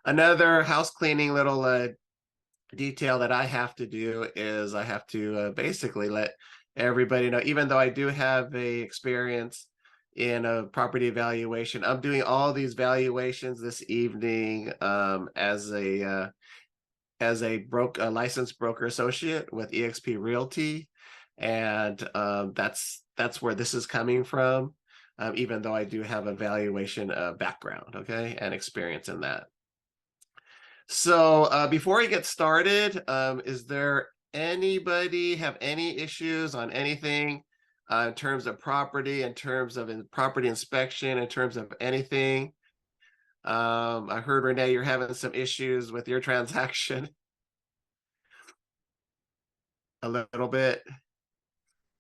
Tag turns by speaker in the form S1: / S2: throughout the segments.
S1: Another house cleaning little detail that I have to do is I have to basically let everybody know, even though I do have a experience in a property evaluation, I'm doing all these valuations this evening as a licensed broker associate with eXp Realty, and that's where this is coming from. Even though I do have a valuation background, okay, and experience in that. So before we get started, is there anybody have any issues on anything in terms of property, in terms of property inspection, in terms of anything? I heard, Renee, you're having some issues with your transaction a little bit.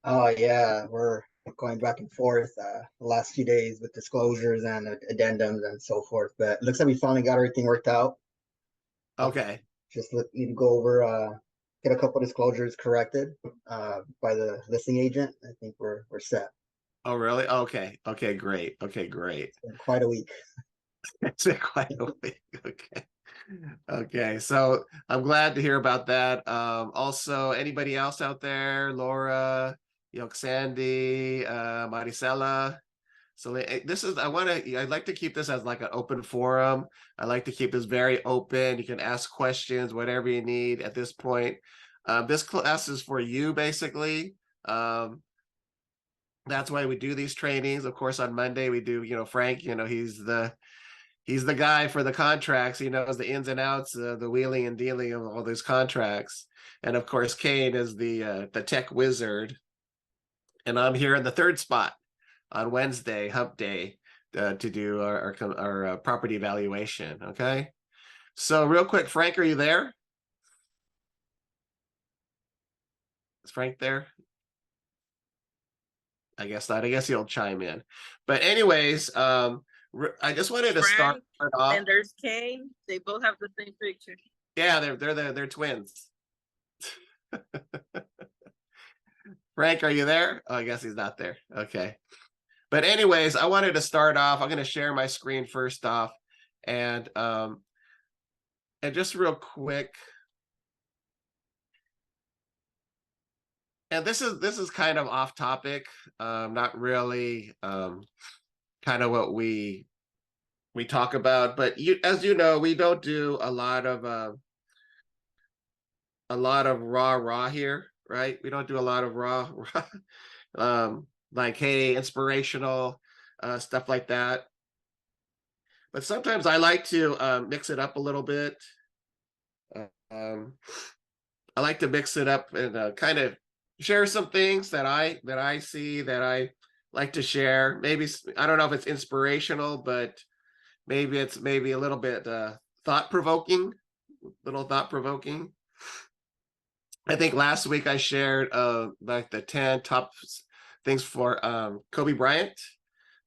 S2: Oh yeah, we're going back and forth the last few days with disclosures and addendums and so forth. But it looks like we finally got everything worked out.
S1: Okay.
S2: Just need to go over get a couple disclosures corrected by the listing agent. I think we're set.
S1: Oh, really? Okay. Okay, great. Okay, great.
S2: It's been quite a week.
S1: It's been quite a week. Okay. Okay, so I'm glad to hear about that. Also, anybody else out there? Laura, Sandy, Maricela. So this is, I'd like to keep this as like an open forum. I like to keep this very open. You can ask questions, whatever you need at this point. This class is for you, basically. That's why we do these trainings. Of course, on Monday we do, Frank, he's the guy for the contracts. He knows the ins and outs, the wheeling and dealing of all those contracts. And of course, Kane is the tech wizard. And I'm here in the third spot on Wednesday, hump day, to do our property evaluation. Okay. So real quick, Frank, are you there? Is Frank there? I guess not. I guess he'll chime in. But anyways, I just wanted to start off.
S3: And there's Kane. They both have the same picture.
S1: Yeah, they're twins. Frank, are you there? Oh, I guess he's not there. Okay. But anyways, I wanted to start off. I'm going to share my screen first off, and just real quick. And this is kind of off topic, not really kind of what we talk about, but as you know, we don't do a lot of rah here, right? We don't do a lot of rah like, hey, inspirational stuff like that. But sometimes I like to mix it up a little bit. I like to mix it up and kind of share some things that I see that I like to share. Maybe, I don't know if it's inspirational, but maybe it's a little bit thought-provoking, I think last week I shared like the 10 top things for Kobe Bryant,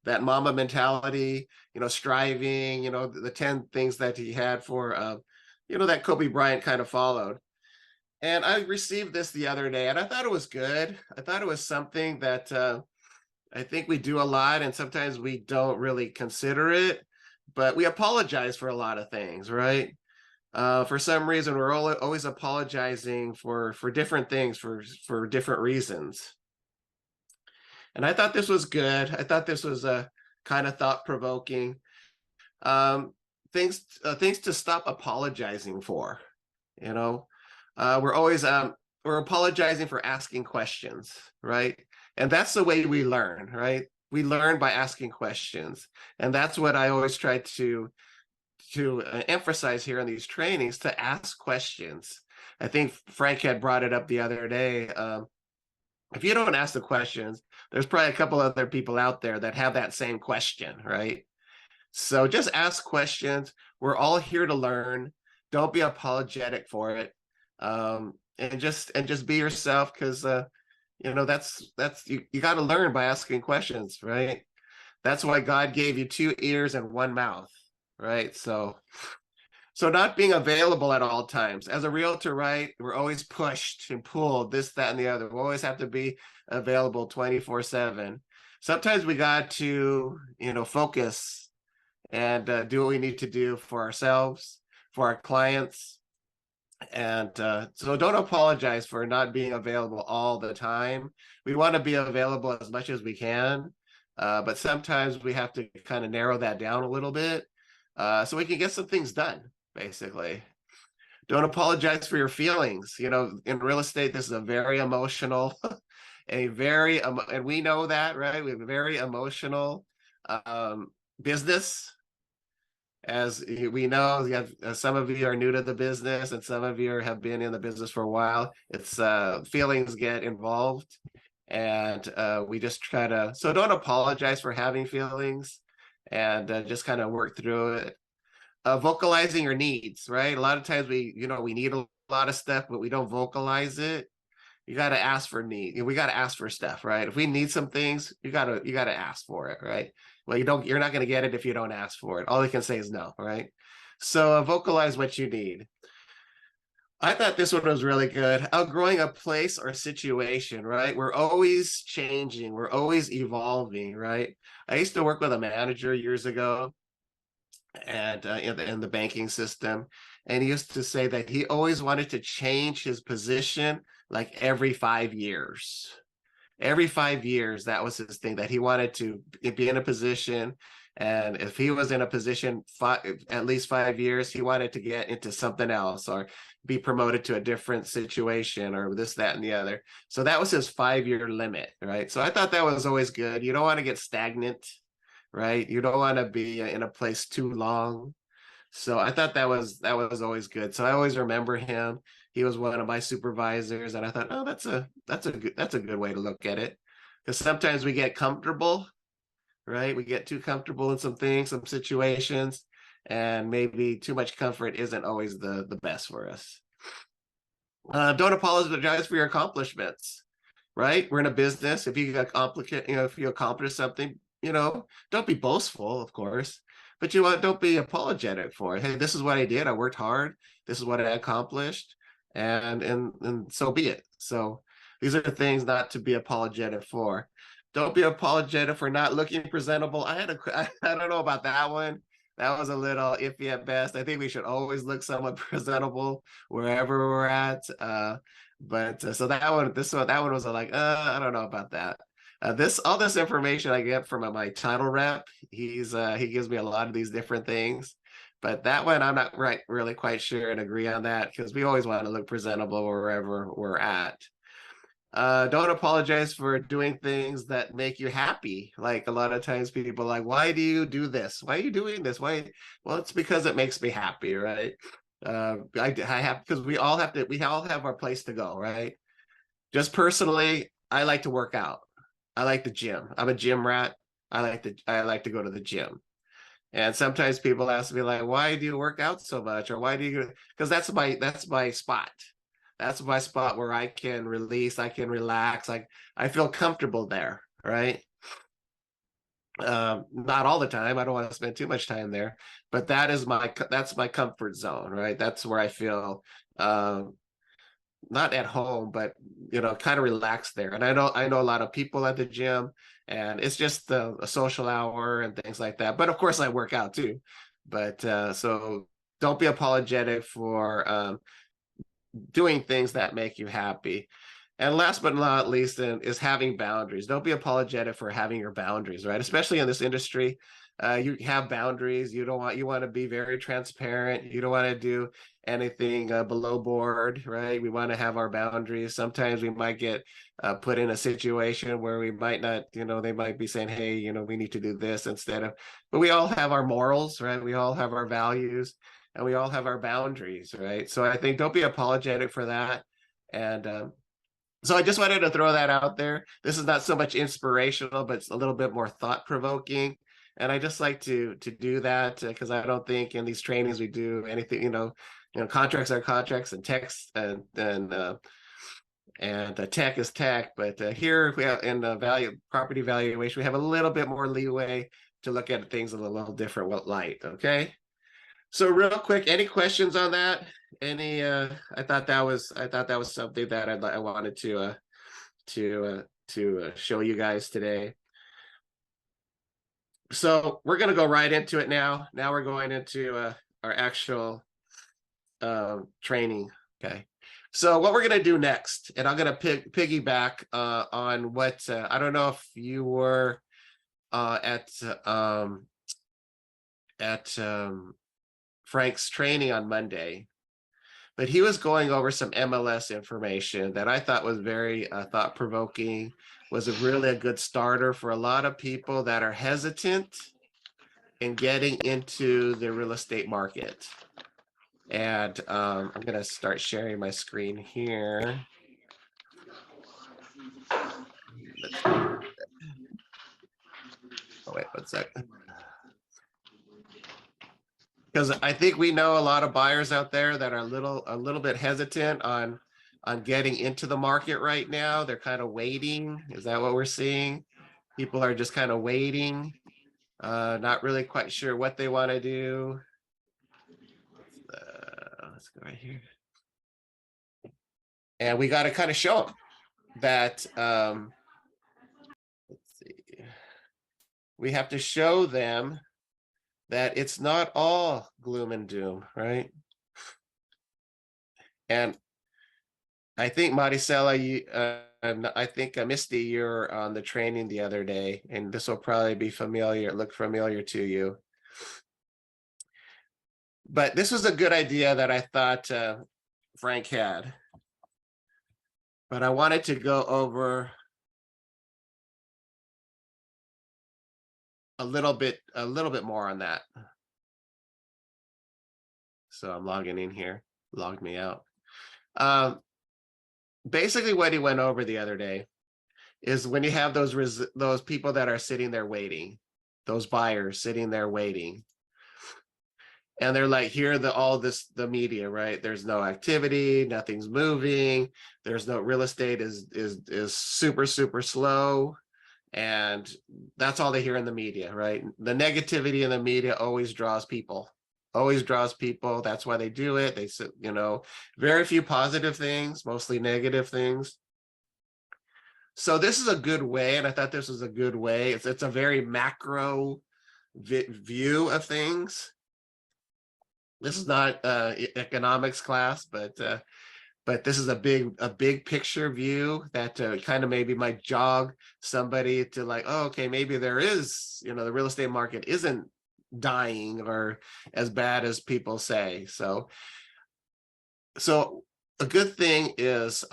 S1: that Mamba mentality, striving, the 10 things that he had for that Kobe Bryant kind of followed. And I received this the other day, and I thought it was good. I thought it was something that I think we do a lot, and sometimes we don't really consider it, but we apologize for a lot of things, right? For some reason, we're always apologizing for different things, for different reasons. And I thought this was good. I thought this was kind of thought-provoking. Things to stop apologizing for, we're always we're apologizing for asking questions, right? And that's the way we learn, right? We learn by asking questions, and that's what I always try to emphasize here in these trainings, to ask questions. I think Frank had brought it up the other day. If you don't ask the questions, there's probably a couple other people out there that have that same question, right? So just ask questions. We're all here to learn. Don't be apologetic for it. And just be yourself, because that's you got to learn by asking questions, right? That's why God gave you 2 ears and 1 mouth, right? So not being available at all times. As a realtor, right, we're always pushed and pulled, this, that, and the other. We always have to be available 24/7. Sometimes we got to focus and do what we need to do for ourselves. for our clients. And so don't apologize for not being available all the time. We want to be available as much as we can, but sometimes we have to kind of narrow that down a little bit so we can get some things done, basically. Don't apologize for your feelings. You know, in real estate, this is a very emotional, and we know that, right? We have a very emotional business. As we know, you have, some of you are new to the business and some of you have been in the business for a while. It's feelings get involved, and we just try to, so don't apologize for having feelings, and just kind of work through it. Vocalizing your needs, right? A lot of times we need a lot of stuff, but we don't vocalize it. You got to ask for need. We got to ask for stuff, right? If we need some things, you got to ask for it, right? Well, you're not going to get it if you don't ask for it. All they can say is no, right? So vocalize what you need. I thought this one was really good. Outgrowing a place or situation, right? We're always changing. We're always evolving, right? I used to work with a manager years ago, and in the banking system, and he used to say that he always wanted to change his position like every 5 years. Every 5 years, that was his thing, that he wanted to be in a position, and if he was in a position at least 5 years, he wanted to get into something else or be promoted to a different situation or this, that, and the other. So that was his 5-year limit, right? So I thought that was always good. You don't want to get stagnant, right? You don't want to be in a place too long. So I thought that was always good. So I always remember him. He was one of my supervisors, and I thought, oh, that's a good way to look at it, because sometimes we get comfortable, right? We get too comfortable in some things, some situations, and maybe too much comfort isn't always the best for us. Don't apologize for your accomplishments, right? We're in a business. If you if you accomplish something, don't be boastful, of course, but don't be apologetic for it. Hey, this is what I did. I worked hard. This is what I accomplished, and so be it. So these are the things not to be apologetic for. Don't be apologetic for not looking presentable. I don't know about that one. That was a little iffy at best. I think we should always look somewhat presentable wherever we're at. So that one was like, I don't know about that. All this information I get from my title rep. He gives me a lot of these different things, but that one I'm not really quite sure and agree on that, because we always want to look presentable wherever we're at. Don't apologize for doing things that make you happy. Like a lot of times people are like, why do you do this? Why are you doing this? Why? Well, it's because it makes me happy, right? I have, because we all have our place to go, right? Just personally, I like to work out. I like the gym. I'm a gym rat. I like to go to the gym. And sometimes people ask me like, why do you work out so much? Or why do you, because that's my spot. That's my spot where I can release, I can relax. I feel comfortable there, right? Not all the time. I don't want to spend too much time there, but that's my comfort zone, right? That's where I feel not at home, but kind of relaxed there. And I know a lot of people at the gym, and it's just a social hour and things like that. But of course I work out too. But so don't be apologetic for doing things that make you happy. And last but not least is having boundaries. Don't be apologetic for having your boundaries, right? Especially in this industry. You have boundaries. You want to be very transparent. You don't want to do anything below board, right? We want to have our boundaries. Sometimes we might get put in a situation where we might not, they might be saying, hey, we need to do this instead of, but we all have our morals, right? We all have our values, and we all have our boundaries, right? So I think don't be apologetic for that. And so I just wanted to throw that out there. This is not so much inspirational, but it's a little bit more thought-provoking. And I just like to do that because I don't think in these trainings we do anything, contracts are contracts, and text and tech is tech. But here we have in the property valuation, we have a little bit more leeway to look at things in a little different light. Okay. So real quick, any questions on that? I thought that was something that I wanted to show you guys today. So we're going to go right into it now. Now we're going into our actual training. Okay. So what we're going to do next, and I'm going to piggyback on what I don't know if you were at Frank's training on Monday, but he was going over some MLS information that I thought was very thought-provoking, was really a good starter for a lot of people that are hesitant in getting into the real estate market. And I'm going to start sharing my screen here. Oh, wait, one second. Because I think we know a lot of buyers out there that are a little bit hesitant on getting into the market right now. They're kind of waiting. Is that what we're seeing? People are just kind of waiting, not really quite sure what they want to do. Let's go right here. And we got to kind of show them that, let's see, we have to show them that it's not all gloom and doom, right? And I think Maricela, I think Misty, you're on the training the other day, and this will probably be familiar, look familiar to you. But this was a good idea that I thought Frank had. But I wanted to go over a little bit more on that. So I'm logging in here, logged me out. Basically what he went over the other day is when you have those people that are sitting there waiting, those buyers sitting there waiting, and they're like, here the media, right? There's no activity, nothing's moving, there's no real estate is super slow, and that's all they hear in the media, right? The negativity in the media always draws people. That's why they do it. They say, very few positive things, mostly negative things. So this is a good way, and I thought this was a good way. It's a very macro view of things. This is not economics class, but this is a big picture view that kind of maybe might jog somebody to like, oh, okay, maybe there is, the real estate market isn't dying or as bad as people say. So a good thing is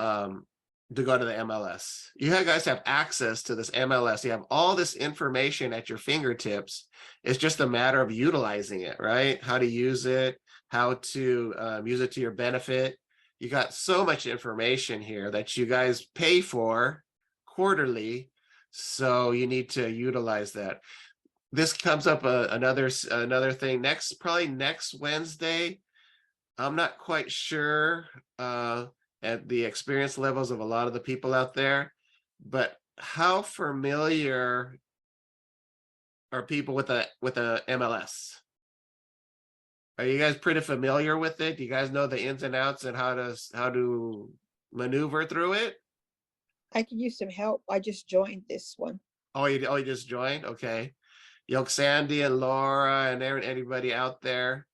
S1: to go to the MLS. You guys have access to this MLS. You have all this information at your fingertips. It's just a matter of utilizing it, right? How to use it, how to use it to your benefit. You got so much information here that you guys pay for quarterly. So you need to utilize that. This comes up another thing probably next Wednesday. I'm not quite sure at the experience levels of a lot of the people out there, but how familiar are people with a MLS? Are you guys pretty familiar with it? Do you guys know the ins and outs and how to maneuver through it?
S4: I could use some help. I just joined this one.
S1: Oh, you just joined? Okay. Yoke, Sandy and Laura and anybody out there.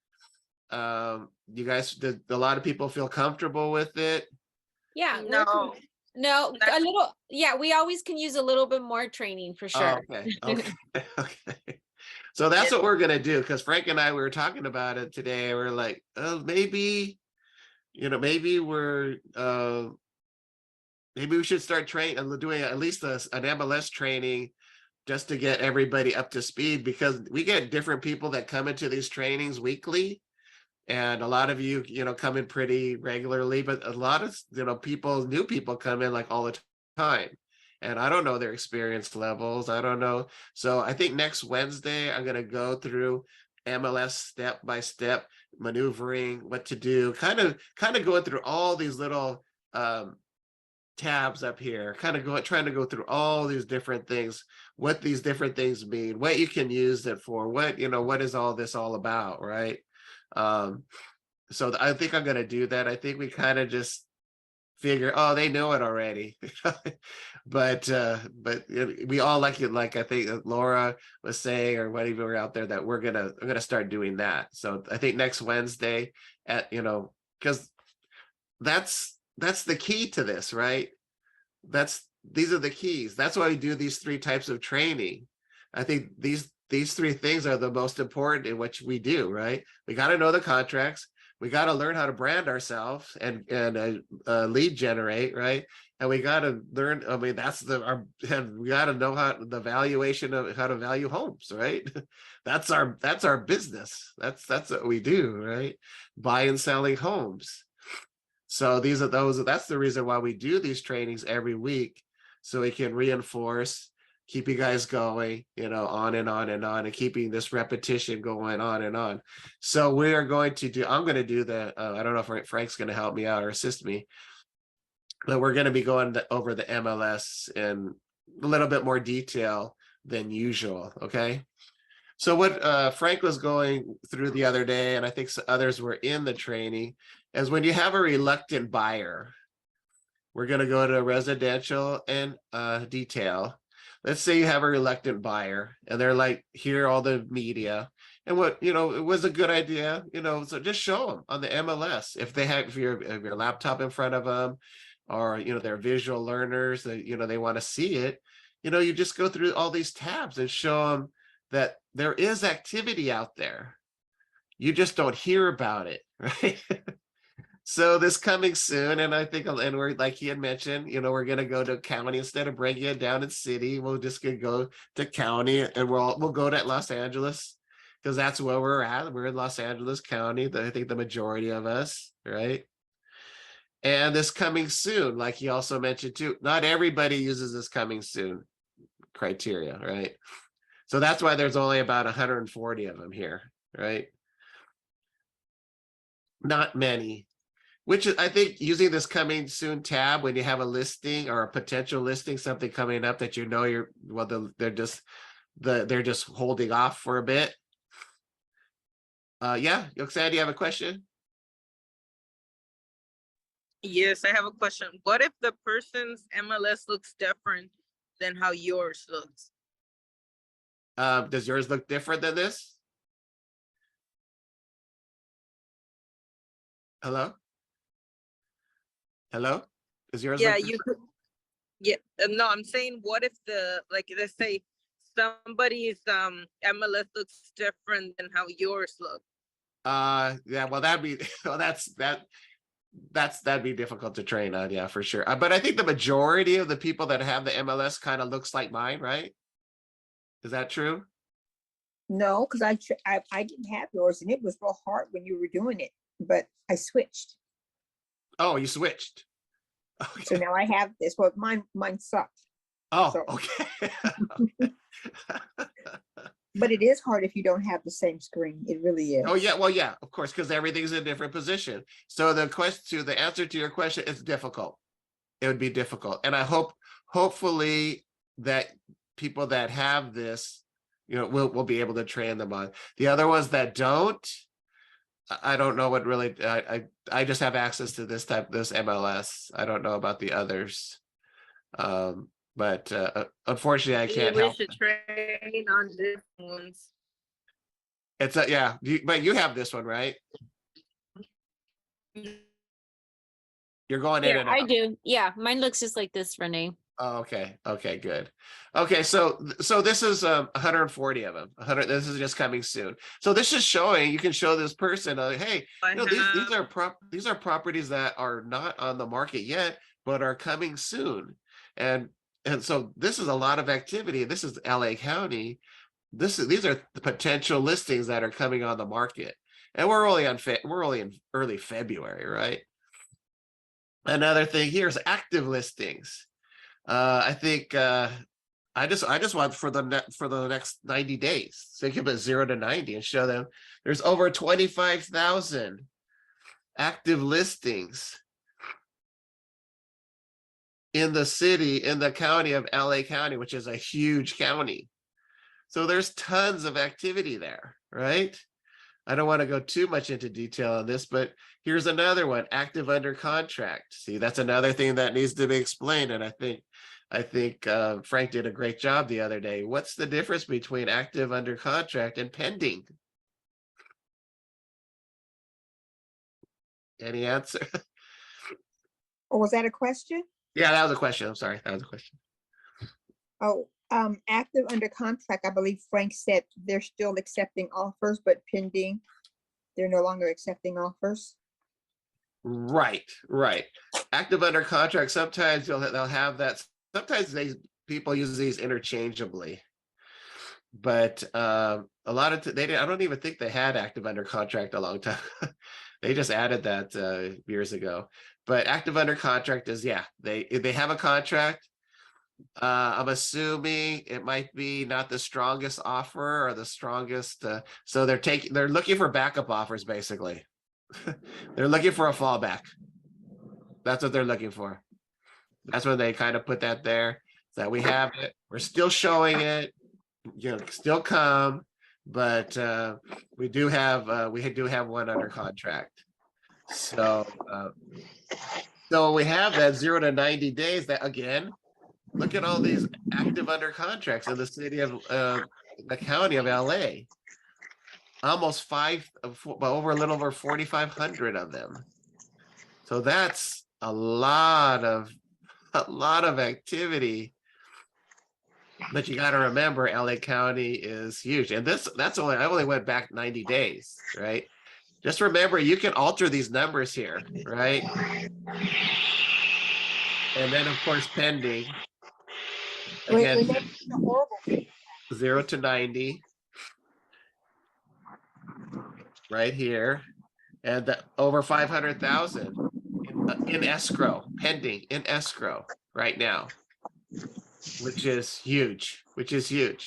S1: You guys, did a lot of people feel comfortable with it?
S5: Yeah.
S3: No,
S5: a little. Yeah, we always can use a little bit more training for sure.
S1: Oh, okay. So that's what we're gonna do, because Frank and I, we were talking about it today. We're like, oh, maybe we should start doing at least an MLS training just to get everybody up to speed, because we get different people that come into these trainings weekly. And a lot of you, come in pretty regularly, but a lot of, new people come in like all the time. And I don't know their experience levels. I don't know. So I think next Wednesday, I'm going to go through MLS step by step, maneuvering, what to do, kind of going through all these little tabs up here, trying to go through all these different things, what these different things mean, what you can use it for, what is all this all about, right? So I think I'm going to do that. I think we kind of just figure, oh, they know it already. but we all like it. Like I think Laura was saying, or whatever, we're out there, that I'm going to start doing that. So I think next Wednesday at, because that's the key to this, right? These are the keys. That's why we do these 3 types of training. I think these 3 things are the most important in what we do, right? We got to know the contracts. We got to learn how to brand ourselves and lead generate, right? And we got to learn. I mean, and we got to know how the valuation of how to value homes, right? That's our business. That's what we do, right? Buy and selling homes. So that's the reason why we do these trainings every week, so we can reinforce, keep you guys going, on and on and on, and keeping this repetition going on and on. So I'm going to do I don't know if Frank's going to help me out or assist me, but we're going to be going over the MLS in a little bit more detail than usual. Okay. So what Frank was going through the other day, and I think others were in the training, is when you have a reluctant buyer, we're going to go to residential and detail. Let's say you have a reluctant buyer and they're like, hear all the media and it was a good idea, so just show them on the MLS. If they have, if your laptop in front of them, or, they're visual learners that, they want to see it, you just go through all these tabs and show them that there is activity out there. You just don't hear about it, right? So this coming soon, and I think, and we're like he had mentioned, we're going to go to county instead of breaking it down in city. We're just going to go to county, and we'll go to Los Angeles, because that's where we're at. We're in Los Angeles County. I think the majority of us, right? And this coming soon, like he also mentioned too, not everybody uses this coming soon criteria, right? So that's why there's only about 140 of them here, right? Not many. Which is, I think, using this coming soon tab when you have a listing or a potential listing, something coming up that they're just holding off for a bit. Yeah, Yoxan, do you have a question?
S3: Yes, I have a question. What if the person's MLS looks different than how yours looks?
S1: Does yours look different than this? Hello? Hello? Is yours?
S3: Yeah, you could. Yeah, no, I'm saying, what if let's say somebody's MLS looks different than how yours look?
S1: Yeah, well, that'd be that'd be difficult to train on, yeah, for sure. But I think the majority of the people that have the MLS kind of looks like mine, right? Is that true?
S4: No, because I didn't have yours, and it was real hard when you were doing it, but I switched.
S1: Oh, you switched.
S4: So now I have this. Well, mine sucked.
S1: Oh,
S4: So-
S1: okay.
S4: But it is hard if you don't have the same screen. It really is.
S1: Oh yeah, well, yeah, of course, because everything's in a different position. So the answer to your question is difficult. It would be difficult, and I hopefully that people that have this, we'll be able to train them on. The other ones that don't, I don't know what really. I just have access to this MLS. I don't know about the others. But unfortunately, I can't
S3: We
S1: help.
S3: should train on different ones.
S1: It's yeah, but you have this one, right? You're going in
S5: Yeah,
S1: and
S5: I
S1: out.
S5: do. Yeah, mine looks just like this, Renee.
S1: Oh, okay, good. Okay, so this is 140 of them. 100. This is just coming soon. So this is showing, you can show this person, hey, these are properties that are not on the market yet, but are coming soon, and so this is a lot of activity. This is LA County. These are the potential listings that are coming on the market, and we're only in early February, right? Another thing here is active listings. I think I just want for the next 90 days. So give it 0 to 90 and show them there's over 25,000 active listings in the county of LA County, which is a huge county. So there's tons of activity there, right? I don't want to go too much into detail on this, but here's another one, active under contract. See, that's another thing that needs to be explained. And I think Frank did a great job the other day. What's the difference between active under contract and pending? Any answer?
S4: Or was that a question?
S1: Yeah, that was a question. I'm sorry. That was a question.
S4: Oh, active under contract, I believe Frank said they're still accepting offers, but pending. They're no longer accepting offers.
S1: Right, right. Active under contract, sometimes they'll have that. Sometimes people use these interchangeably. But a lot of they didn't, I don't even think they had active under contract a long time. They just added that years ago. But active under contract is, yeah, they have a contract. I'm assuming it might be not the strongest offer or the strongest. So they're looking for backup offers, basically. They're looking for a fallback. That's what they're looking for. That's when they kind of put that there. That we have it. We're still showing it. Still come, but we do have one under contract. So we have that 0 to 90 days. That again, look at all these active under contracts in the city of the county of LA. Almost over a little over 4,500 of them. So that's a lot of activity. But you got to remember, LA County is huge, and I only went back 90 days, right? Just remember, you can alter these numbers here, right? And then, of course, pending. Again, 0 to 90, right here, and over 500,000 in escrow, pending in escrow right now. Which is huge. The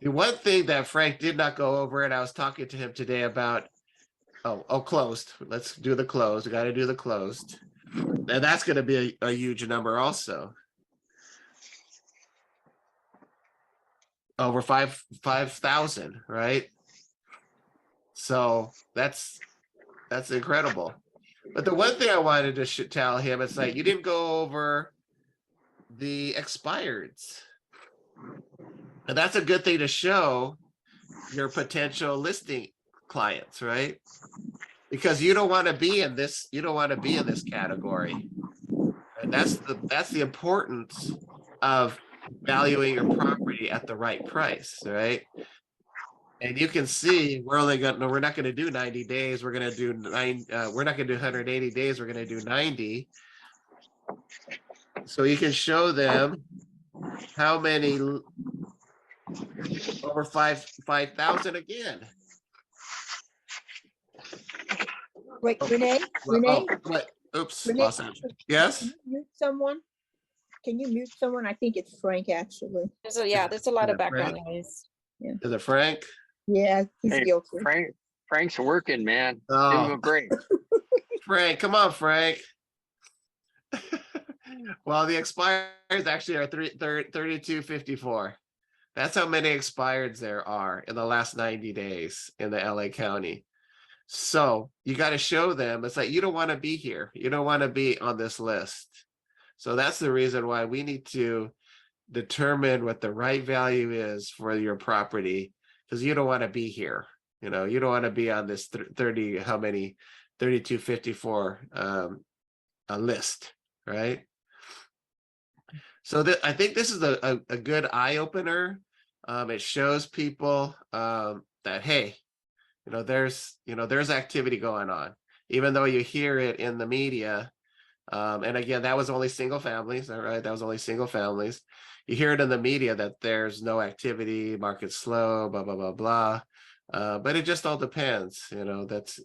S1: one thing that Frank did not go over, and I was talking to him today about, closed. Let's do the closed. We got to do the closed. And that's going to be a huge number also. Over 5,000, right? So that's incredible. But the one thing I wanted to tell him, it's like, you didn't go over the expireds, and that's a good thing to show your potential listing clients, right? Because you don't want to be in this category, and that's the importance of valuing your property at the right price, right? And you can see we're not going to do 90 days. We're going to do we're not going to do 180 days. We're going to do 90. So you can show them how many over 5,000 again.
S4: Wait, Renee,
S1: What? Oops.
S4: Renee,
S1: Lost it. Yes.
S4: can you mute someone? Can you mute someone? I think it's Frank, actually.
S5: There's a lot of
S1: Is it
S5: background noise.
S1: Is it Frank?
S4: Yeah, he's
S6: Hey,
S4: guilty.
S6: Frank's working, man. Give him
S1: Oh,
S6: a break.
S1: Frank, come on, Frank. Well, the expireds actually are 3254. That's how many expireds there are in the last 90 days in the LA County. So you got to show them, it's like, you don't want to be here. You don't want to be on this list. So that's the reason why we need to determine what the right value is for your property, because you don't want to be here. You don't want to be on this 3254 a list, right? So I think this is a good eye opener. It shows people that, hey, there's activity going on, even though you hear it in the media. And again, that was only single families, all right? That was only single families. You hear it in the media that there's no activity, market's slow, blah, blah, blah, blah. But it just all depends,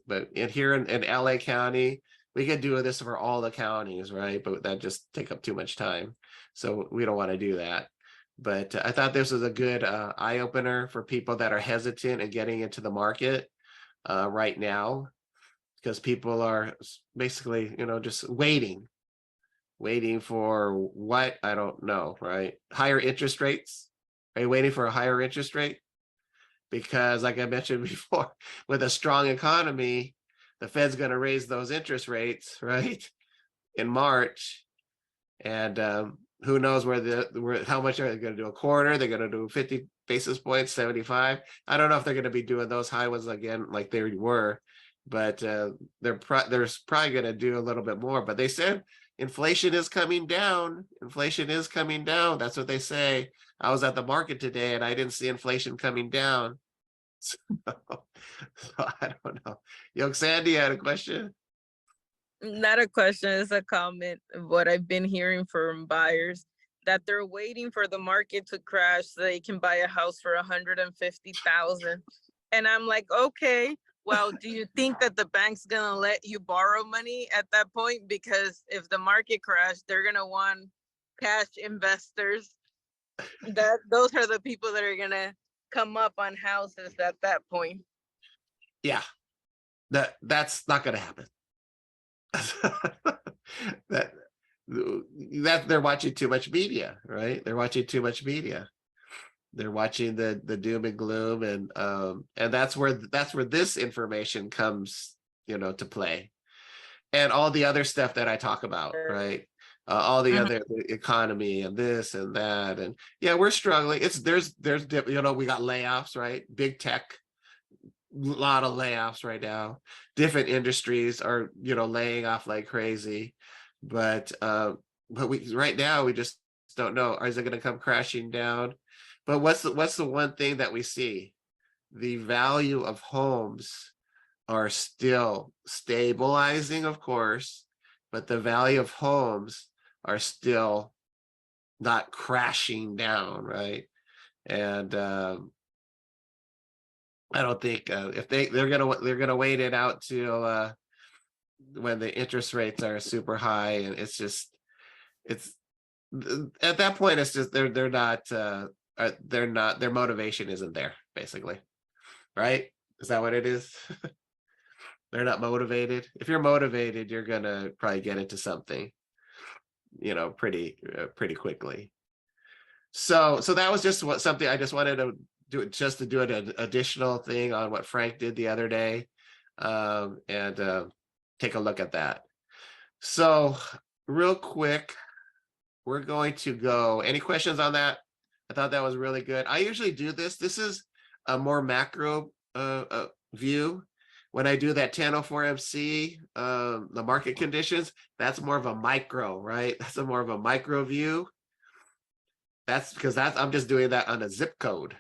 S1: but here in LA County, we could do this for all the counties, right? But that just take up too much time. So we don't want to do that. But I thought this was a good eye opener for people that are hesitant and getting into the market right now, because people are basically, just waiting for what, I don't know, right? Higher interest rates. Are you waiting for a higher interest rate? Because like I mentioned before, with a strong economy, the Fed's going to raise those interest rates, right, in March. And who knows how much are they going to do? A quarter? They're going to do 50 basis points, 75. I don't know if they're going to be doing those high ones again like they were. but they're probably going to do a little bit more. But they said inflation is coming down. Inflation is coming down. That's what they say. I was at the market today and I didn't see inflation coming down. So, I don't know. Young Sandy had a question.
S3: Not a question, it's a comment of what I've been hearing from buyers, that they're waiting for the market to crash so they can buy a house for 150,000. And I'm like, okay, well, do you think that the bank's gonna let you borrow money at that point? Because if the market crashed, they're gonna want cash investors. Those are the people that are gonna come up on houses at that point.
S1: Yeah, that's not going to happen. that they're watching too much media, right? They're watching too much media. They're watching the doom and gloom, and that's where this information comes, to play, and all the other stuff that I talk about, right? All the other the economy and this and that, and yeah, we're struggling. There's we got layoffs, right? Big tech, lot of layoffs right now. Different industries are laying off like crazy, but we right now we just don't know. Is it going to come crashing down? But what's the one thing that we see? The value of homes are still stabilizing, of course, but the value of homes are still not crashing down, right? And I don't think if they're gonna wait it out till when the interest rates are super high, and it's at that point it's just they're not their motivation isn't there, basically, right? Is that what it is? They're not motivated. If you're motivated, you're gonna probably get into something, pretty quickly. So that was just something I just wanted to do, just to do an additional thing on what Frank did the other day, and take a look at that. So real quick, we're going to go. Any questions on that? I thought that was really good. I usually do this. This is a more macro view. When I do that 1004 MC, the market conditions, that's more of a micro, right? That's more of a micro view. That's because I'm just doing that on a zip code.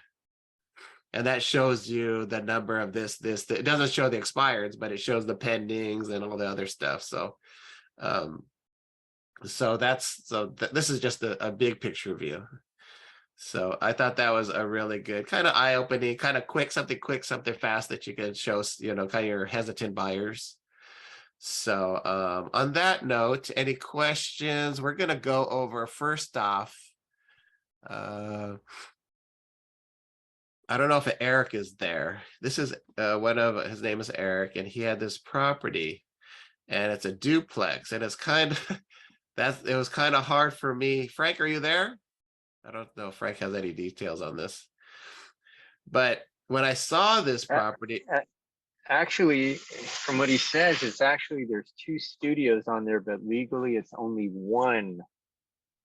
S1: And that shows you the number of this. It doesn't show the expireds, but it shows the pendings and all the other stuff. So, this is just a big picture view. So I thought that was a really good, kind of eye-opening, kind of quick, something fast that you can show, kind of your hesitant buyers. So on that note, any questions? We're gonna go over first off. I don't know if Eric is there. This is his name is Eric, and he had this property, and it's a duplex, and it's kind of it was kind of hard for me. Frank, are you there? I don't know if Frank has any details on this, but when I saw this property,
S6: Actually, from what he says, it's actually there's 2 studios on there, but legally it's only 1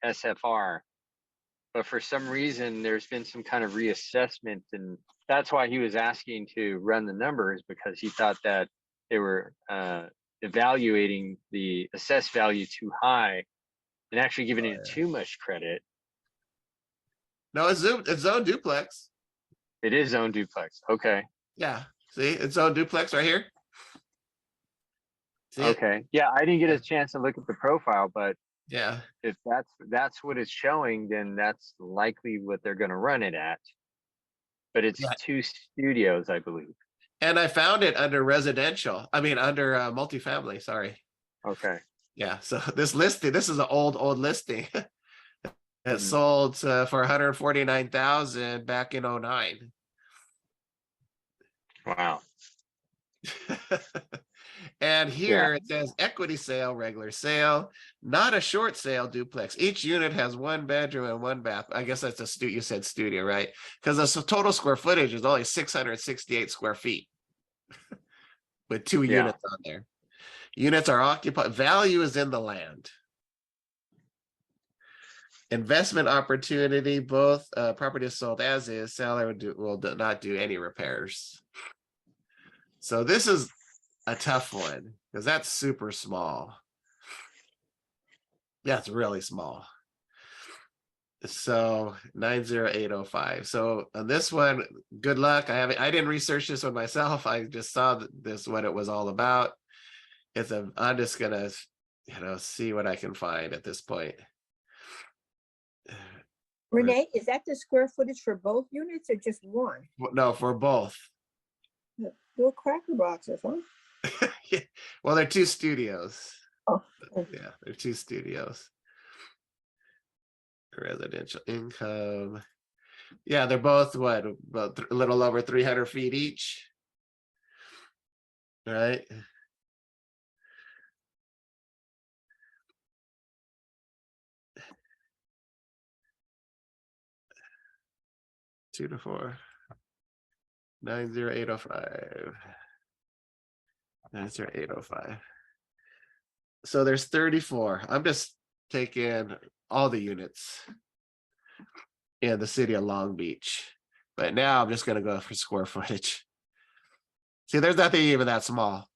S6: SFR. But for some reason, there's been some kind of reassessment, and that's why he was asking to run the numbers, because he thought that they were evaluating the assessed value too high and actually giving it too much credit.
S1: no, it's zone duplex.
S6: It is zone duplex. Okay.
S1: Yeah, see, it's zone duplex right here. See it?
S6: Okay. Yeah, I didn't get a chance to look at the profile, but
S1: Yeah.
S6: if that's what it's showing, then that's likely what they're going to run it at. But it's 2 studios, I believe.
S1: And I found it under residential. I mean, under multifamily. Sorry.
S6: Okay.
S1: Yeah. So this listing, this is an old listing. It sold for 149,000 back in 2009.
S6: Wow.
S1: And here it says equity sale, regular sale, not a short sale duplex. Each unit has 1 bedroom and 1 bath. I guess that's a you said studio, right? Because the total square footage is only 668 square feet with 2 units on there. Units are occupied. Value is in the land. Investment opportunity, both property is sold as is. Seller will not do any repairs. So this is a tough one because that's super small. That's really small. So 90805. So on this one, good luck. I didn't research this one myself. I just saw this what it was all about. I'm just gonna, see what I can find at this point.
S4: Renee, is that the square footage for both units or just one?
S1: No, for both.
S4: Little cracker boxes, huh?
S1: Well, they're two studios.
S4: Oh,
S1: Yeah, they're two studios. Residential income. Yeah, they're both what, about a little over 300 feet each. Right. Two to four. 90805. 90805. So there's 34. I'm just taking all the units in the city of Long Beach. But now I'm just going to go for square footage. See, there's nothing even that small.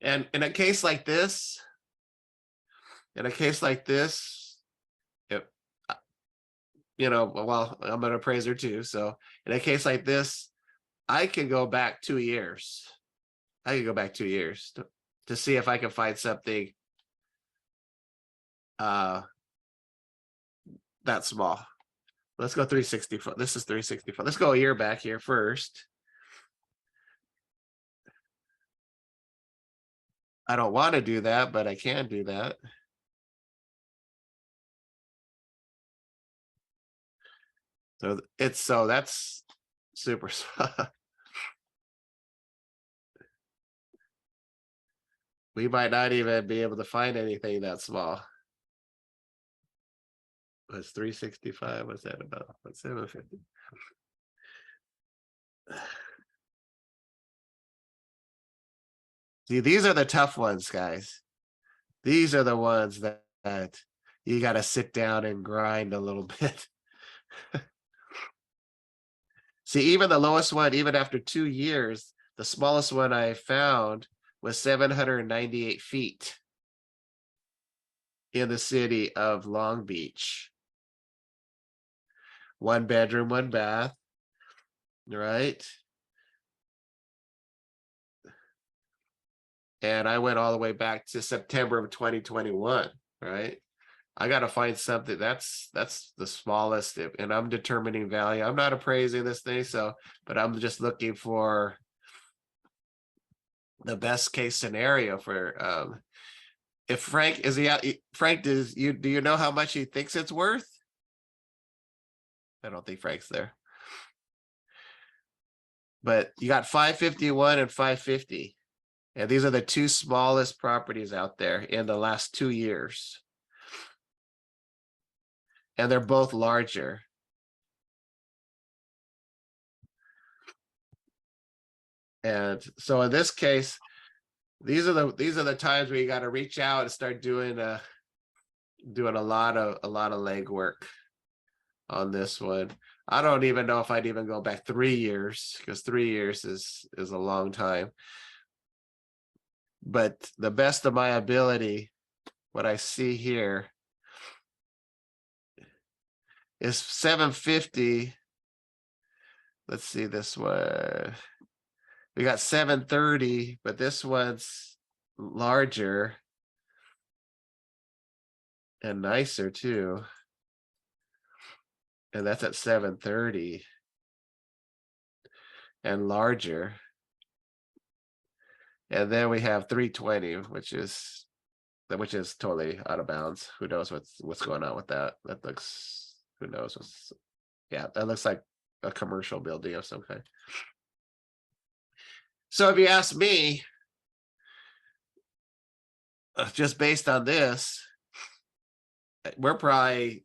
S1: And in a case like this, well, I'm an appraiser too. So in a case like this, I can go back 2 years. I can go back 2 years to see if I can find something that small. Let's go 364. This is 364. Let's go a year back here first. I don't want to do that, but I can do that. So that's super small. We might not even be able to find anything that small. What's 365? What's that about? What's 750? See, these are the tough ones, guys. These are the ones that you got to sit down and grind a little bit. See, even the lowest one, even after 2 years, the smallest one I found was 798 feet in the city of Long Beach. 1 bedroom, 1 bath, right? And I went all the way back to September of 2021, right? I got to find something that's the smallest, and I'm determining value. I'm not appraising this thing, but I'm just looking for the best case scenario for if Frank is Frank, do you know how much he thinks it's worth? I don't think Frank's there. But you got 551 and 550. And these are the two smallest properties out there in the last 2 years. And they're both larger. And so in this case, these are the times where you got to reach out and start doing a lot of legwork on this one. I don't even know if I'd even go back 3 years, because 3 years is a long time. But the best of my ability, what I see here is 750. Let's see this one. We got 730, but this one's larger and nicer too. And that's at 730 and larger. And then we have 320, which is totally out of bounds. Who knows what's going on with that? That looks, who knows what's, yeah, that looks like a commercial building of some kind. So if you ask me, just based on this, we're probably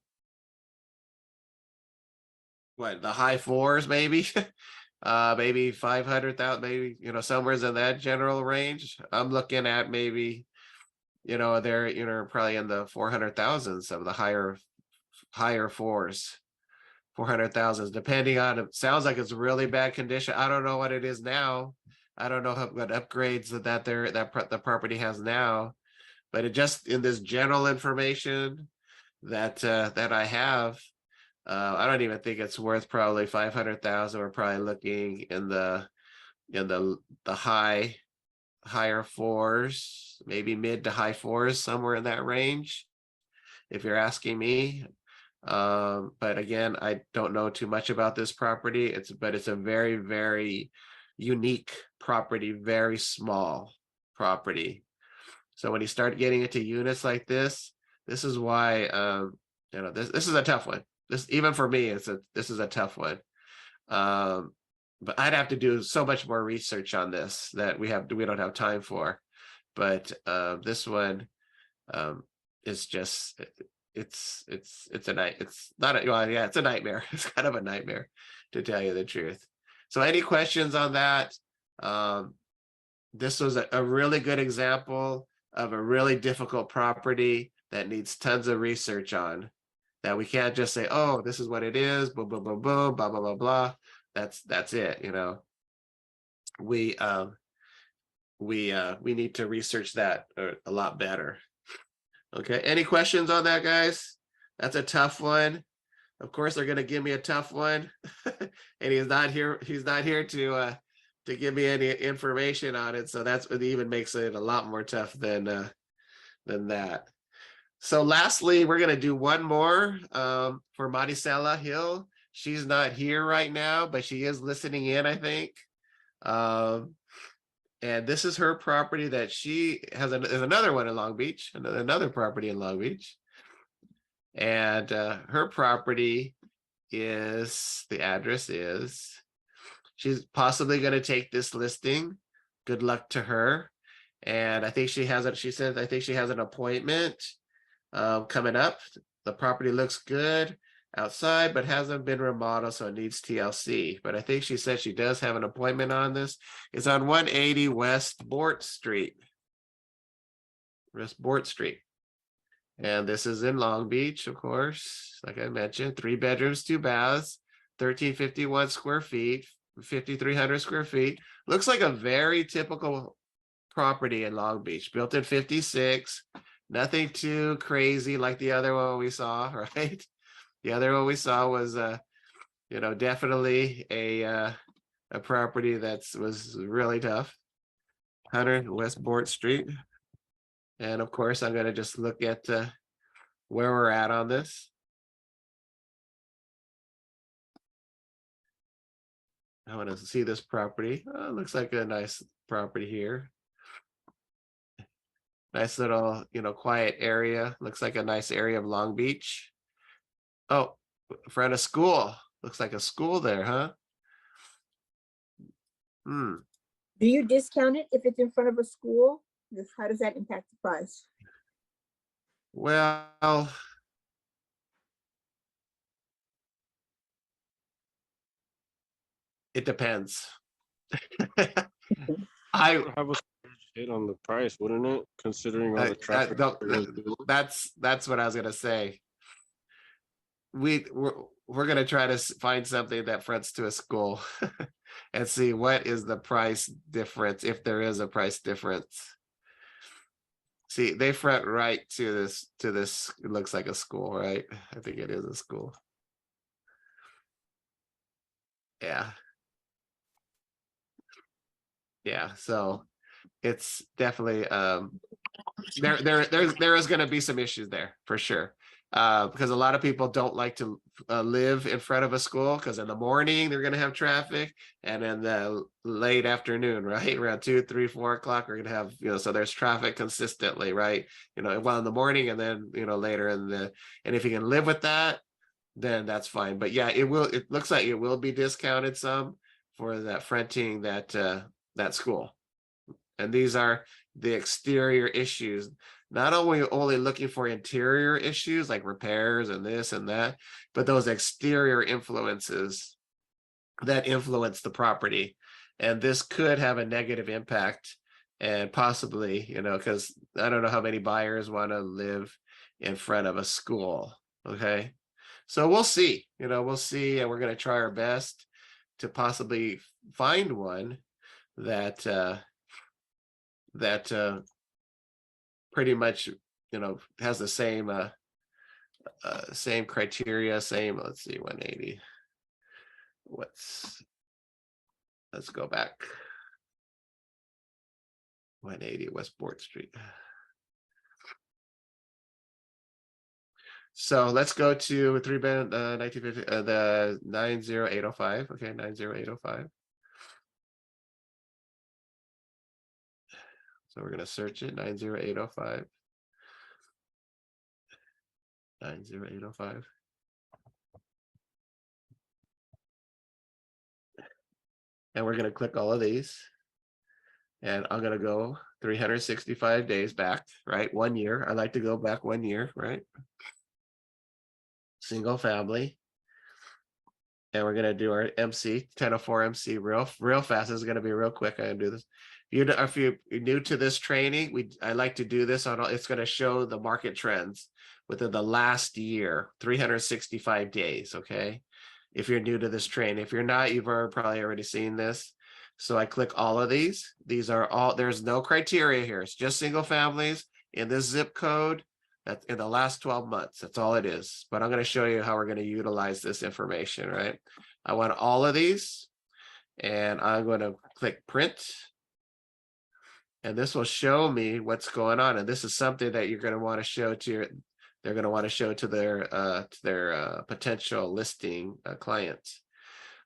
S1: what, the high fours, maybe. Maybe 500,000, maybe, somewhere in that general range. I'm looking at maybe, they're, probably in the 400,000s of the higher fours. 400,000, depending on, it sounds like it's really bad condition. I don't know what it is now. I don't know what upgrades the property has now, but it just in this general information that I have, I don't even think it's worth probably 500,000. We're probably looking in the higher fours, maybe mid to high fours, somewhere in that range, if you're asking me. But again, I don't know too much about this property. But it's a very, very unique property, very small property. So when you start getting into units like this is why this is a tough one. This, even for me, this is a tough one. But I'd have to do so much more research on this that we don't have time for. But this one is just, it's a night. It's not a, well, yeah, it's a nightmare. It's kind of a nightmare, to tell you the truth. So any questions on that? This was a really good example of a really difficult property that needs tons of research on, that we can't just say, oh, this is what it is, boom, boom, boom, boom, blah, blah, blah, blah. That's it, you know. We need to research that a lot better. Okay, any questions on that, guys? That's a tough one. Of course, they're gonna give me a tough one, and he's not here to give me any information on it. So that's what even makes it a lot more tough than that. So lastly, we're gonna do one more for Maricela Hill. She's not here right now, but she is listening in, I think. And this is her property that she has. There's another one in Long Beach, another property in Long Beach. And her property is, the address is, she's possibly going to take this listing. Good luck to her. And I think she has it. She said, I think she has an appointment coming up. The property looks good outside, but hasn't been remodeled, so it needs TLC. But I think she said she does have an appointment on this. It's on 180 West Bort Street. West Bort Street. And this is in Long Beach, of course. Like I mentioned, 3 bedrooms, 2 baths, 1,351 square feet, 5,300 square feet. Looks like a very typical property in Long Beach, built in 56. Nothing too crazy like the other one we saw, right? The other one we saw was, definitely a property that was really tough. 100 West Bort Street. And of course, I'm going to just look at where we're at on this. I want to see this property. Oh, it looks like a nice property here. Nice little, quiet area. Looks like a nice area of Long Beach. Oh, in front of school. Looks like a school there, huh?
S4: Do you discount it if it's in front of a school? How does that impact the price?
S1: Well, it depends.
S7: I have a hit on the price, wouldn't it? Considering all the traffic.
S1: That's what I was gonna say. We're gonna try to find something that fronts to a school and see what is the price difference, if there is a price difference. See, they front right to this. It looks like a school, right? I think it is a school. Yeah. Yeah, so it's definitely there is going to be some issues there for sure, because a lot of people don't like to live in front of a school, because in the morning they're going to have traffic, and in the late afternoon, right, around 2, 3, 4 o'clock, we're going to have, so there's traffic consistently, right, well, in the morning, and then later and if you can live with that, then that's fine. But yeah, it looks like it will be discounted some for that fronting that school. And these are the exterior issues, not only looking for interior issues like repairs and this and that, but those exterior influences that influence the property. And this could have a negative impact, and possibly, because I don't know how many buyers want to live in front of a school. Okay. So we'll see, we'll see, and we're going to try our best to possibly find one that pretty much, has the same criteria, let's see, 180. Let's go back. 180 West Board Street. So let's go to 3-bed 1950, the 90805. Okay, 90805. So we're going to search it, 90805. 90805. And we're going to click all of these. And I'm going to go 365 days back, right? 1 year. I like to go back 1 year, right? Single family. And we're going to do our MC, 1004 MC real fast. This is going to be real quick. I'm going to do this. If you're new to this training, I like to do this on, it's going to show the market trends within the last year, 365 days, okay? If you're new to this training. If you're not, you've probably already seen this. So I click all of these. These are all, there's no criteria here. It's just single families in this zip code that's in the last 12 months. That's all it is. But I'm going to show you how we're going to utilize this information, right? I want all of these, and I'm going to click print. And this will show me what's going on. And this is something that you're going to want to show to they're going to want to show to their potential listing clients.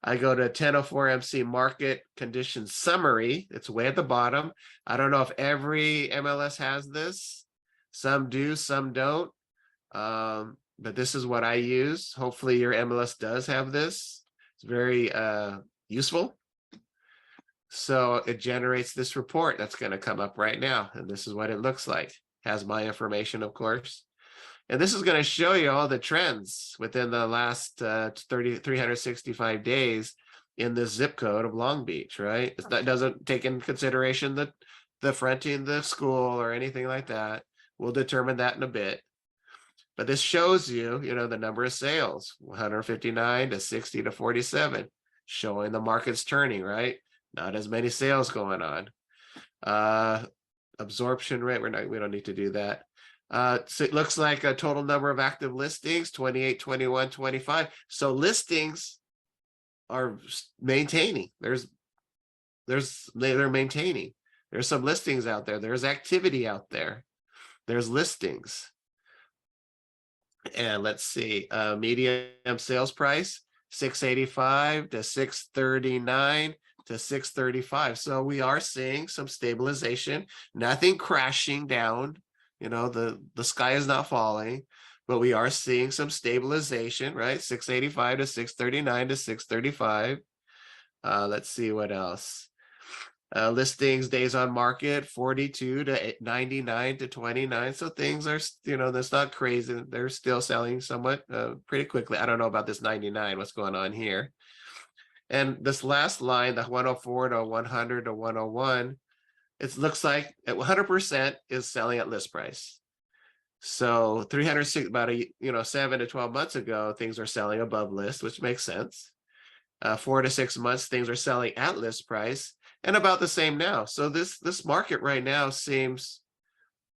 S1: I go to 1004 MC market condition summary. It's way at the bottom. I don't know if every MLS has this. Some do, some don't. But this is what I use. Hopefully your MLS does have this. It's very useful. So it generates this report that's going to come up right now. And this is what it looks like. Has my information, of course. And this is going to show you all the trends within the last 365 days in this zip code of Long Beach, right? That doesn't take into consideration the fronting the school or anything like that. We'll determine that in a bit. But this shows you, the number of sales, 159 to 60 to 47, showing the market's turning, right? Not as many sales going on. Absorption rate, we don't need to do that. So it looks like a total number of active listings, 28, 21, 25. So listings are maintaining. They're maintaining. There's some listings out there. There's activity out there. There's listings. And let's see, medium sales price, 685 to 639 to 635. So we are seeing some stabilization, nothing crashing down. The sky is not falling, but we are seeing some stabilization, right? 685 to 639 to 635. Let's see what else. Listings, days on market, 42 to 99 to 29. So things are, that's not crazy. They're still selling somewhat pretty quickly. I don't know about this 99, what's going on here. And this last line, the 104 to 100 to 101, it looks like at 100% is selling at list price. So 306, about 7 to 12 months ago, things are selling above list, which makes sense. 4 to 6 months, things are selling at list price, and about the same now. So this market right now seems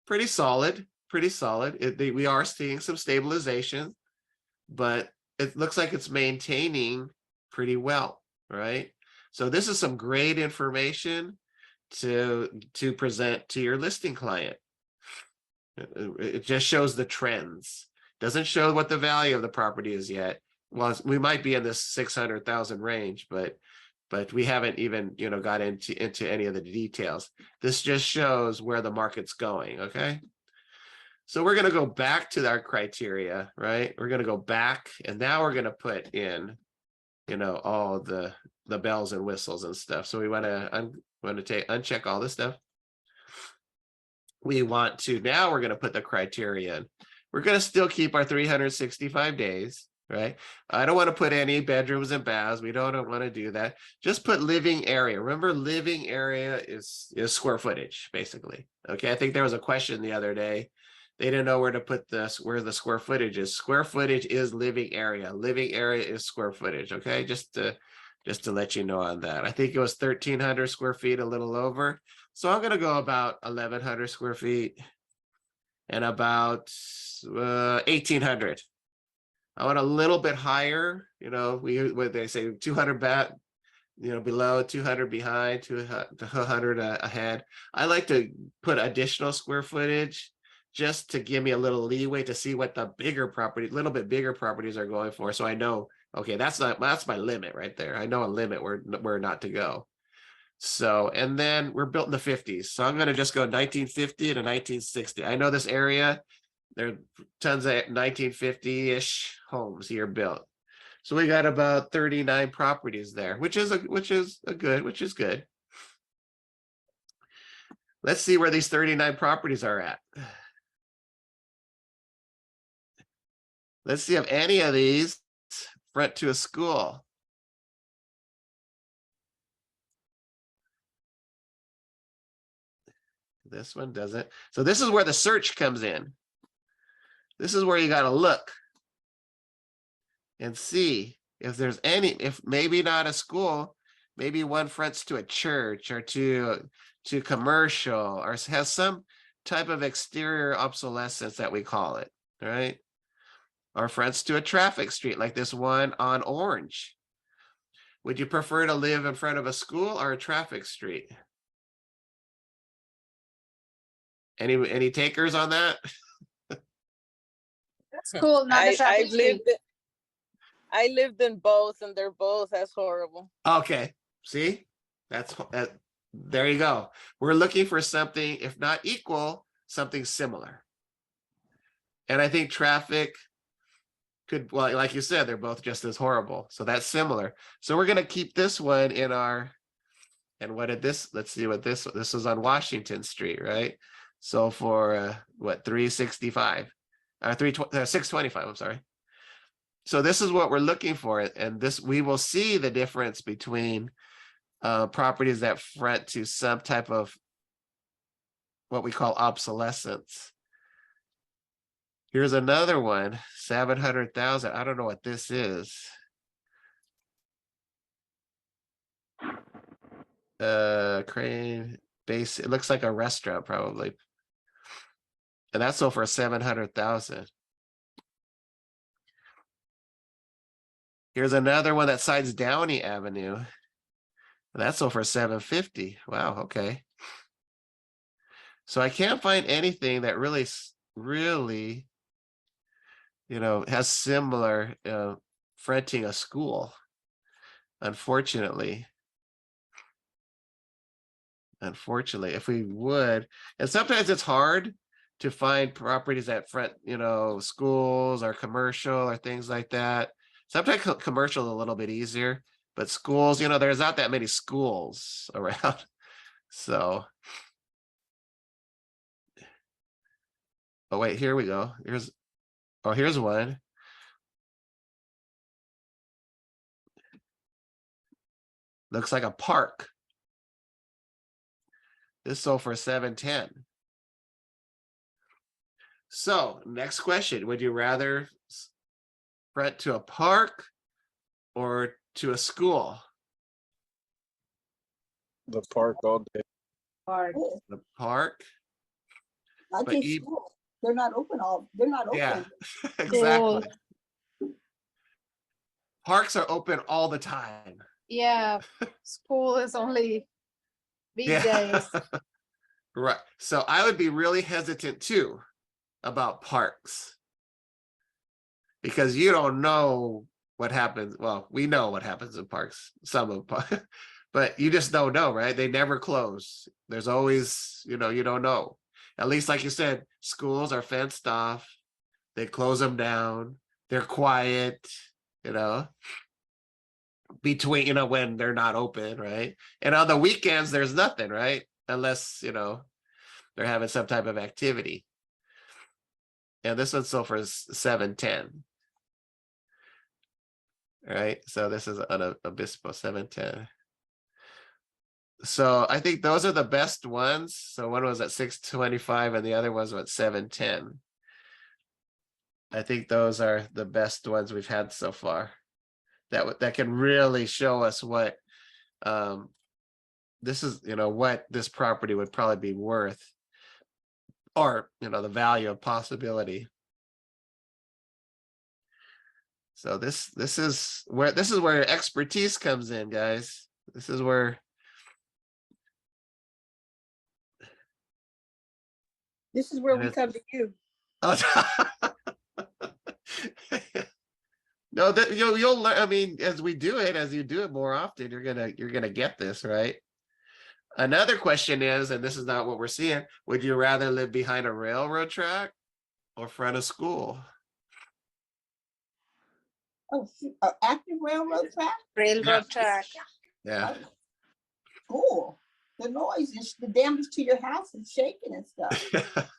S1: pretty solid, we are seeing some stabilization, but it looks like it's maintaining pretty well, right? So this is some great information to present to your listing client. It just shows the trends. Doesn't show what the value of the property is yet. Well, we might be in this 600,000 range, but we haven't even got into any of the details. This just shows where the market's going. Okay, so we're going to go back to our criteria, right? We're going to go back, and now we're going to put in all the bells and whistles and stuff. So we want to uncheck all this stuff. We want to, now we're going to put the criteria in. We're going to still keep our 365 days, right? I don't want to put any bedrooms and baths. We don't want to do that. Just put living area. Remember, living area is square footage, basically. Okay, I think there was a question the other day they didn't know where to put this, where the square footage is. Square footage is living area. Living area is square footage. Okay, just to let you know on that. I think it was 1,300 square feet, a little over. So I'm gonna go about 1,100 square feet and about 1,800. I want a little bit higher. You know, what they say, 200 back, you know, below, 200 behind, 200 ahead. I like to put additional square footage just to give me a little leeway to see what the bigger property, little bit bigger properties are going for. So I know, okay, that's my limit right there. I know a limit where not to go. So, and then we're built in the 50s. So I'm going to just go 1950 to 1960. I know this area, there are tons of 1950-ish homes here built. So we got about 39 properties there, which is good. Let's see where these 39 properties are at. Let's see if any of these front to a school. This one doesn't. So this is where the search comes in. This is where you got to look and see if there's any, if maybe not a school, maybe one fronts to a church or to commercial, or has some type of exterior obsolescence that we call it, right? Or fronts to a traffic street like this one on Orange. Would you prefer to live in front of a school or a traffic street? Any takers on that?
S5: School, not the traffic street.
S3: I lived in both, and they're both as horrible.
S1: Okay, see, there you go. We're looking for something, if not equal, something similar. And I think traffic could, well, like you said, they're both just as horrible. So that's similar. So we're going to keep this one in our, and what did this, let's see what this was on Washington Street, right? So for what, 365, 625, I'm sorry. So this is what we're looking for. And this, we will see the difference between properties that front to some type of what we call obsolescence. Here's another one, 700,000. I don't know what this is. Crane base. It looks like a restaurant probably. And that's sold for 700,000. Here's another one that sides Downey Avenue. And that's sold for 750. Wow, okay. So I can't find anything that really, you know, has similar fronting a school, unfortunately. If we would, and sometimes it's hard to find properties that front, you know, schools or commercial or things like that. Sometimes commercial is a little bit easier, but schools, you know, there's not that many schools around. So, oh wait, here we go. Here's one. Looks like a park. This sold for 710. So next question, would you rather rent to a park or to a school?
S7: The park all day.
S1: The park.
S8: I
S1: But
S8: think
S1: you-
S8: schools, they're not open
S1: Yeah, exactly. Parks are open all the time.
S5: Yeah, school is only weekdays.
S1: Right. So I would be really hesitant too about parks, because you don't know what happens. Well, we know what happens in parks, some of them, but you just don't know, right? They never close. There's always, you know, you don't know. At least, like you said, schools are fenced off. They close them down. They're quiet, you know, between, you know, when they're not open, right? And on the weekends, there's nothing, right? Unless, you know, they're having some type of activity. And this one's sold for 710. Right, so this is an Obispo 710. So I think those are the best ones. So one was at 625 and the other was at 710. I think those are the best ones we've had so far. That can really show us what this is, what this property would probably be worth, or the value of possibility. So this is where expertise comes in, guys. This is where
S8: we come to you.
S1: No, that you'll learn. I mean, as you do it more often, you're gonna get this, right? Another question is, and this is not what we're seeing, would you rather live behind a railroad track or front of school?
S8: Oh, active railroad track?
S5: Railroad track.
S1: Yeah.
S8: Cool. The noise is the damage to your house and shaking and stuff.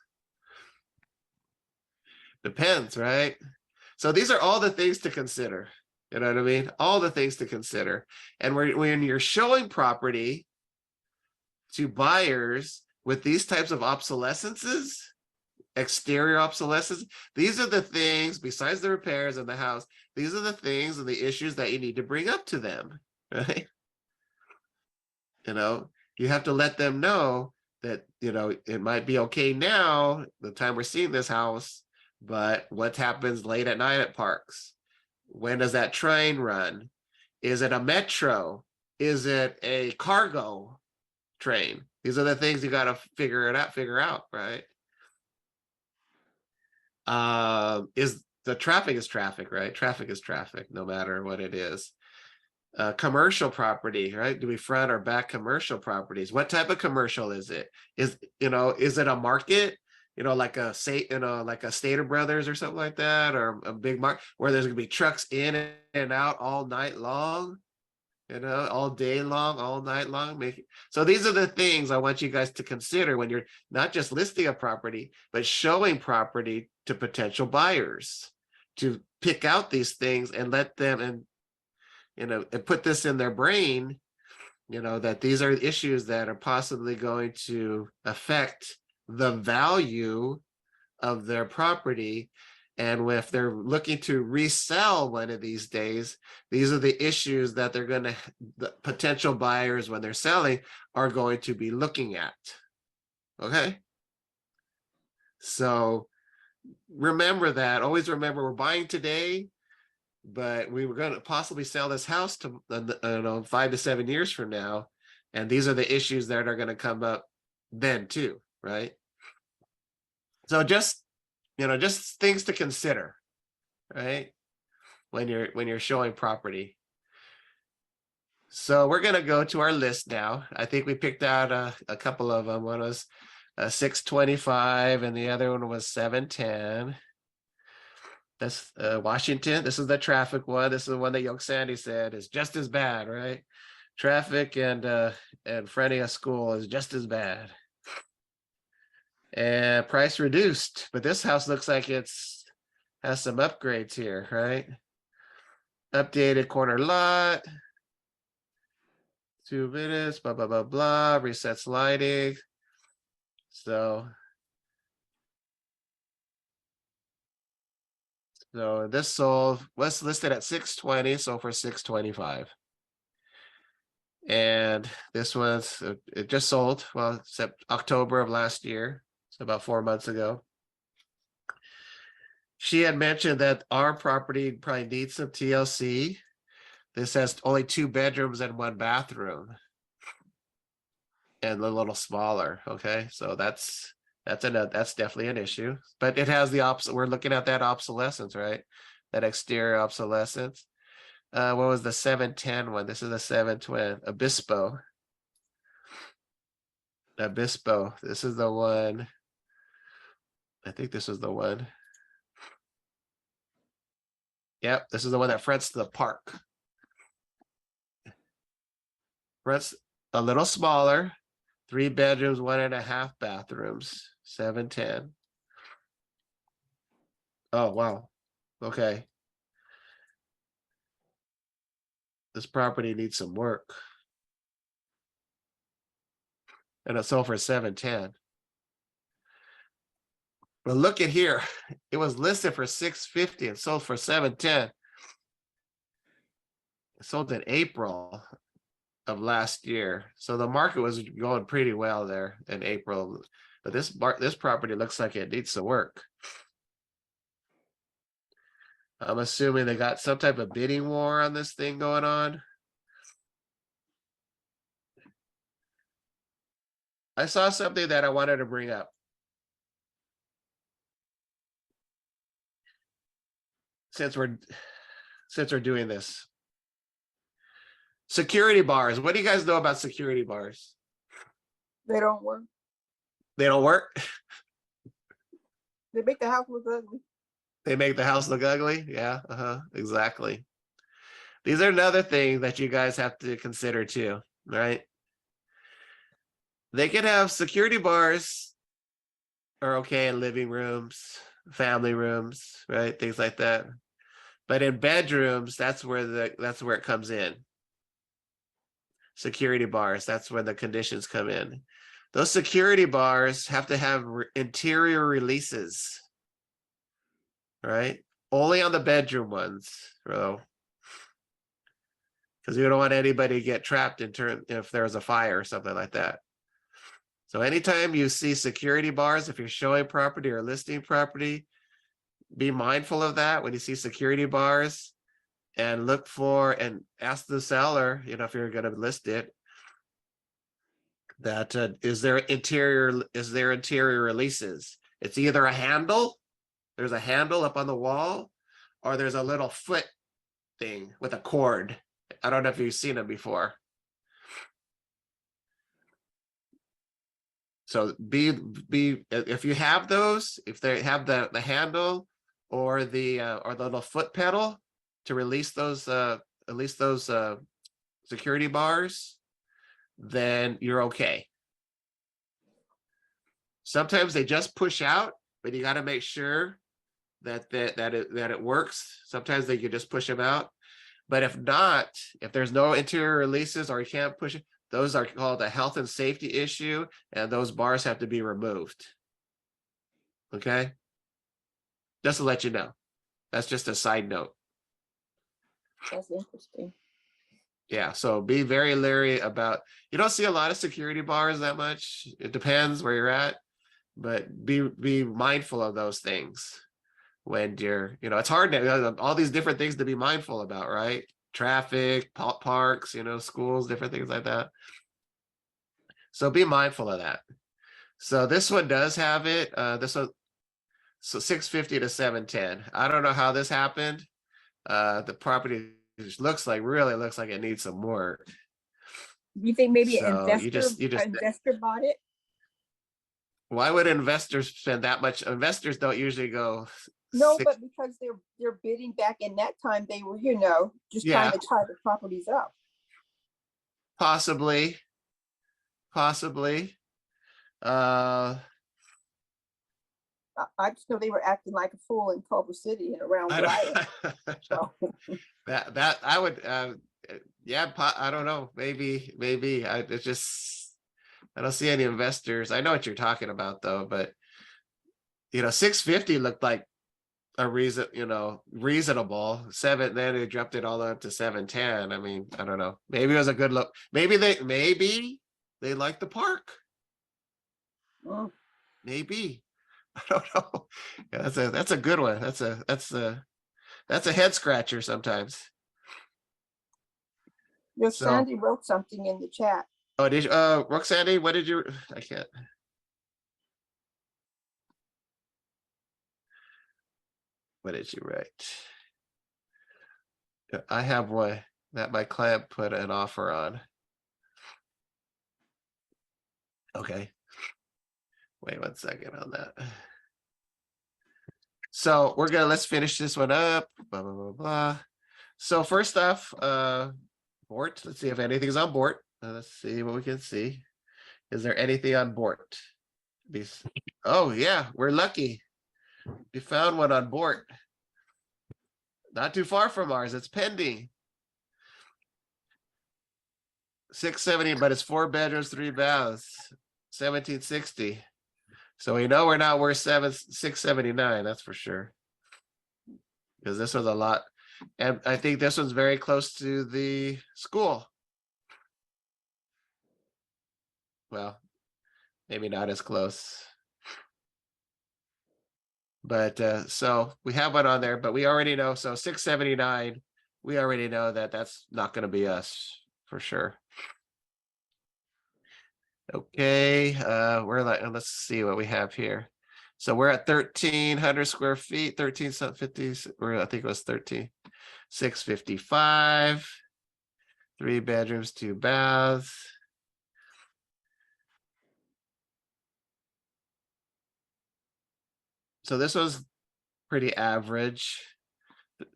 S1: Depends, right? So these are all the things to consider. You know what I mean? All the things to consider. And when you're showing property to buyers with these types of obsolescences, exterior obsolescence, these are the things, besides the repairs in the house, these are the things and the issues that you need to bring up to them, right? You have to let them know that, it might be okay now, the time we're seeing this house, but what happens late at night at parks? When does that train run? Is it a metro? Is it a cargo train? These are the things you got to figure out, right? Is the traffic is traffic, right? Traffic is traffic, no matter what it is. Commercial property, right? Do we front or back commercial properties? What type of commercial is it? Is it a market? Like a Stater Brothers or something like that, or a big market where there's gonna be trucks in and out all night long, all day long, all night long. So these are the things I want you guys to consider when you're not just listing a property, but showing property to potential buyers, to pick out these things and let them and put this in their brain, that these are issues that are possibly going to affect the value of their property. And if they're looking to resell one of these days, these are the issues that the potential buyers, when they're selling, are going to be looking at. Okay. So remember that. Always remember, we're buying today, but we were going to possibly sell this house to 5 to 7 years from now. And these are the issues that are going to come up then too, right? So just things to consider, right? When you're showing property. So we're going to go to our list now. I think we picked out a couple of them. One was 625 and the other one was 710. That's Washington. This is the traffic one. This is the one that Young Sandy said is just as bad, right? Traffic and fronting a school is just as bad. And price reduced, but this house looks like has some upgrades here, right? Updated corner lot, 2 minutes, blah, blah, blah, blah, resets lighting. So this sold, was listed at 620, so for 625. And this was, it just sold, well, except October of last year, so about 4 months ago. She had mentioned that our property probably needs some TLC. This has only 2 bedrooms and 1 bathroom. And a little smaller, okay? So that's definitely an issue. But it has the opposite. We're looking at that obsolescence, right? That exterior obsolescence. What was the 710 one? This is the 720 Obispo. This is the one. I think this is the one. Yep, this is the one that fronts the park. Fronts a little smaller, 3 bedrooms, 1.5 bathrooms, 710. Oh, wow. Okay. This property needs some work. And it's sold for 710. But look at here, it was listed for 650 and sold for 710. It sold in April of last year. So the market was going pretty well there in April. But this property looks like it needs some work. I'm assuming they got some type of bidding war on this thing going on. I saw something that I wanted to bring up. Since we're doing this. Security bars. What do you guys know about security bars?
S4: They don't work.
S1: They don't work.
S4: They make the house look ugly.
S1: They make the house look ugly. Yeah, exactly. These are another thing that you guys have to consider too, right? They can have security bars are okay in living rooms, family rooms, right? Things like that. But in bedrooms, that's where it comes in. Security bars, that's when the conditions come in. Those security bars have to have interior releases, right? Only on the bedroom ones, bro. Because you don't want anybody to get trapped if there's a fire or something like that. So anytime you see security bars, if you're showing property or listing property, be mindful of that when you see security bars, and look for and ask the seller, if you're going to list it, that is there interior releases. It's either a handle, there's a handle up on the wall, or there's a little foot thing with a cord. I don't know if you've seen them before. So if you have those, if they have the handle or the little foot pedal to release those security bars, then you're okay. Sometimes they just push out, but you got to make sure that it works. Sometimes they can just push them out. But if not, if there's no interior releases or you can't push it, those are called a health and safety issue, and those bars have to be removed. Okay? Just to let you know. That's just a side note.
S4: That's interesting.
S1: Yeah, so be very leery about, you don't see a lot of security bars that much. It depends where you're at, but be mindful of those things when you're, it's hard to, all these different things to be mindful about, right? Traffic, parks, schools, different things like that. So be mindful of that. So this one does have it. This one, so 650 to 710. I don't know how this happened. The property really looks like it needs some work.
S4: You think maybe
S1: So
S4: an
S1: you just
S4: investor bought it?
S1: Why would investors spend that much? Investors don't usually go.
S4: No, but because they're bidding back in that time, they were, just trying to tie the properties up.
S1: Possibly.
S4: I just know they were acting like a fool in Culver City and around
S1: I
S4: Rhode
S1: don't, that I would I don't know, maybe I don't see any investors. I know what you're talking about though, but 650 looked like a reasonable. Then they dropped it all up to 710. I mean, I don't know, maybe it was a good look. Maybe they like the park.
S4: Oh.
S1: Maybe. I don't know. Yeah, that's a good one. That's a head scratcher sometimes.
S4: Sandy wrote something in the chat.
S1: Oh, did you, Roxanne, what did you? I can't. What did you write? I have one that my client put an offer on. Okay. Wait 1 second on that. So let's finish this one up. Blah, blah, blah, blah. So first off, Bort, let's see if anything's on Bort. Let's see what we can see. Is there anything on Bort? Oh yeah, we're lucky. We found one on Bort. Not too far from ours. It's pending. 670, but it's 4 bedrooms, 3 baths. 1760. So we know we're not worth 679, that's for sure. Because this was a lot. And I think this one's very close to the school. Well, maybe not as close. But so we have one on there, but we already know. So 679, we already know that that's not going to be us for sure. Okay, we're like, let's see what we have here. So we're at 1,300 square feet, 1350, or I think it was 655, 3 bedrooms, 2 baths. So this was pretty average,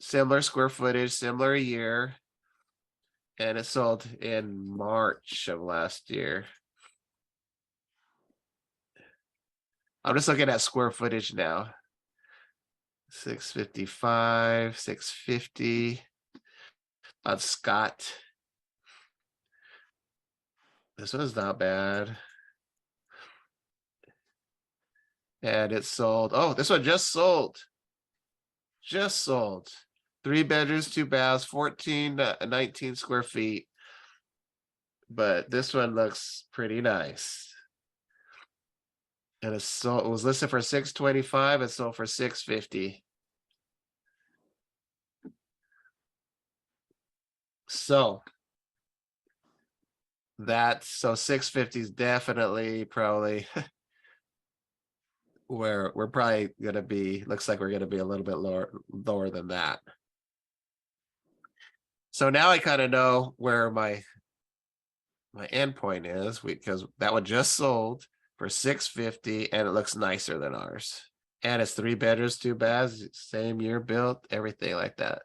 S1: similar square footage, similar year. And it sold in March of last year. I'm just looking at square footage now. 655, 650 on Scott. This one's not bad. And it sold. Oh, this one just sold. Just sold. 3 bedrooms, 2 baths, 19 square feet. But this one looks pretty nice. And it was listed for 625. It sold for 650. So that's so 650 is definitely probably where we're probably gonna be. Looks like we're gonna be a little bit lower than that. So now I kind of know where my endpoint is, because that one just sold for 650 and it looks nicer than ours. And it's 3 bedrooms, 2 baths, same year built, everything like that.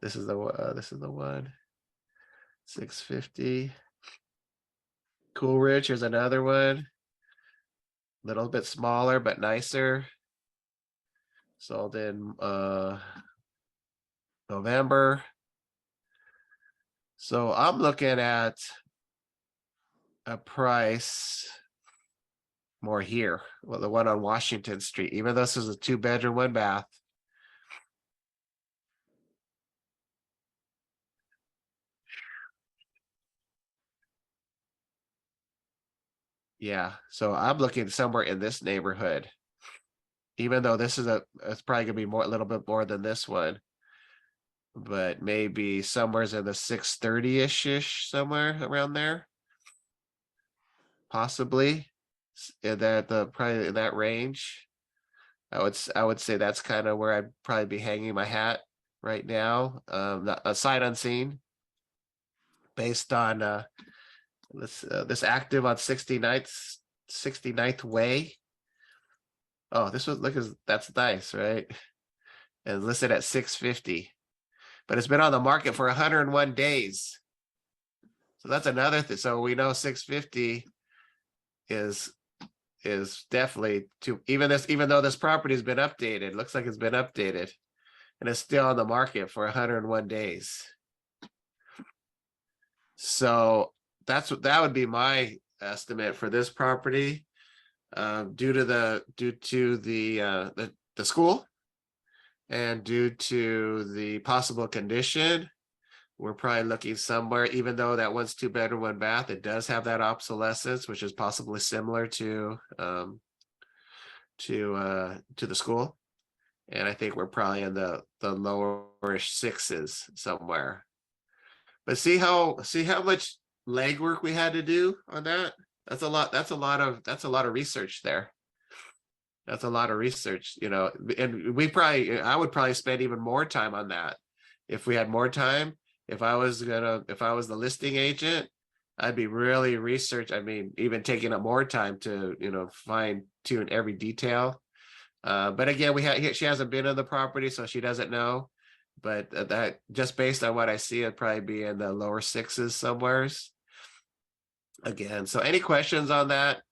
S1: This is the one. 650. Coolridge, here's another one. Little bit smaller but nicer. Sold in November. So I'm looking at a price more here. Well, the one on Washington Street, even though this is a 2 bedroom, 1 bath. Yeah, so I'm looking somewhere in this neighborhood. Even though this is it's probably gonna be a little bit more than this one. But maybe somewhere's in the 630-ish, somewhere around there. Possibly. In that probably in that range. I would say that's kind of where I'd probably be hanging my hat right now. A sight unseen. Based on this active on 69th Way. Oh, this was that's nice, right? And listed at 650. But it's been on the market for 101 days. So that's another thing. So we know 650 is definitely even though this property has been updated, looks like it's been updated, and it's still on the market for 101 days. So that would be my estimate for this property, due to the school. And due to the possible condition, we're probably looking somewhere, even though that one's 2 bedroom, 1 bath, it does have that obsolescence, which is possibly similar to the school. And I think we're probably in the lower-ish 6s somewhere. But see how much legwork we had to do on that? That's a lot of research there. That's a lot of research, and I would probably spend even more time on that if we had more time. If I was the listing agent, I'd be really even taking up more time to, fine tune every detail. But again, she hasn't been on the property, so she doesn't know. But that just based on what I see, it'd probably be in the lower 6s somewheres. Again, so any questions on that?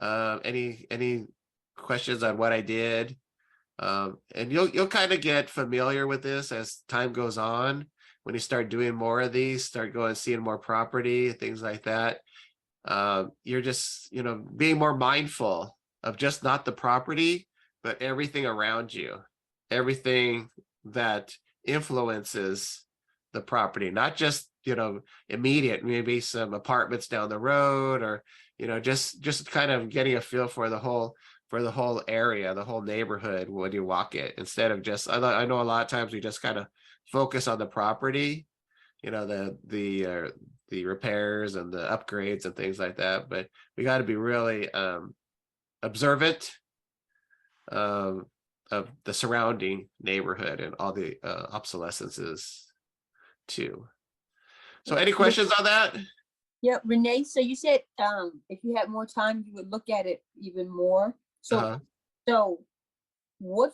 S1: Any questions on what I did? And you'll kind of get familiar with this as time goes on. When you start doing more of these, seeing more property, things like that. you're just, being more mindful of just not the property, but everything around you, everything that influences the property, not just, immediate, maybe some apartments down the road, or, just kind of getting a feel for the whole area, the whole neighborhood when you walk it, instead of just, I know a lot of times we just kind of focus on the property, the repairs and the upgrades and things like that, but we got to be really observant of the surrounding neighborhood and all the obsolescences too. So any questions on that?
S8: Yeah, Renee, so you said, if you had more time, you would look at it even more. So,
S1: Uh-huh.
S8: so what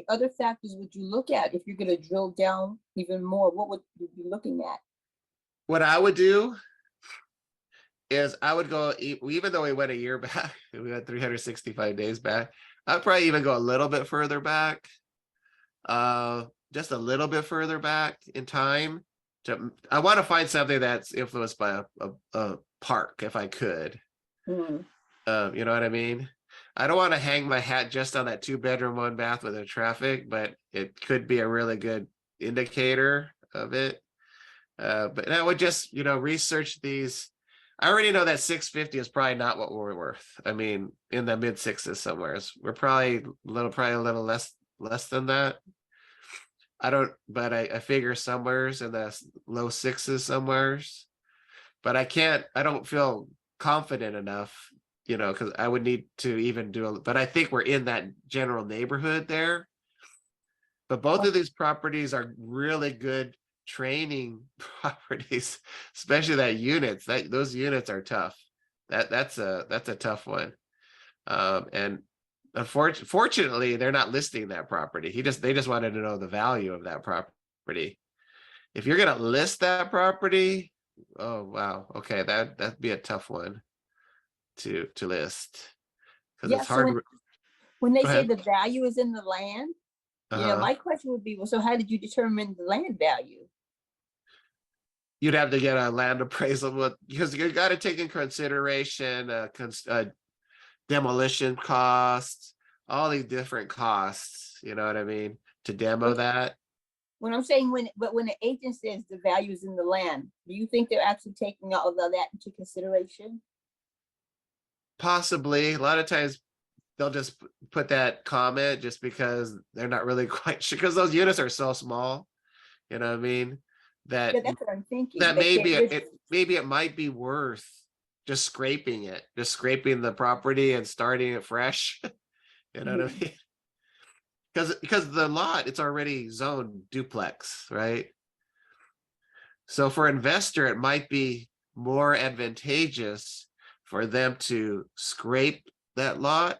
S8: other factors would you look at if you're gonna drill down even more? What would you be looking at?
S1: What I would do is I would go, even though we went a year back, we went 365 days back, I'd probably even go a little bit further back, just a little bit further back in time. I want to find something that's influenced by a park if I could.
S8: Hmm.
S1: You know what I mean? I don't want to hang my hat just on that 2-bedroom, 1-bath with a traffic, but it could be a really good indicator of it. But I would just, research these. I already know that 650 is probably not what we're worth. I mean, in the mid sixes somewhere. We're probably a little less than that. But I figure somewheres in the low sixes somewheres. But I don't feel confident enough, because I would need to even but I think we're in that general neighborhood there. But both of these properties are really good training properties, especially those units are tough. That's a tough one. And unfortunately, they're not listing that property. They just wanted to know the value of that property. If you're gonna list that property, oh wow, okay, that'd be a tough one to list, because
S8: Yeah,
S1: it's
S8: so
S1: hard.
S8: when they
S1: Go
S8: say
S1: ahead.
S8: the value is in the land, my question would be, well, so how did you determine the land value?
S1: You'd have to get a land appraisal because you got to take in consideration demolition costs, all these different costs. You know what I mean? To demo that.
S8: When I'm saying when the agent says the value is in the land, do you think they're actually taking all of that into consideration?
S1: Possibly. A lot of times they'll just put that comment just because they're not really quite sure, because those units are so small. You know what I mean?
S8: Yeah, that's what I'm thinking.
S1: That
S8: They can't
S1: maybe it might be worth just scraping the property and starting it fresh. You know what I mean? Because the lot, it's already zoned duplex, right? So for investor, it might be more advantageous for them to scrape that lot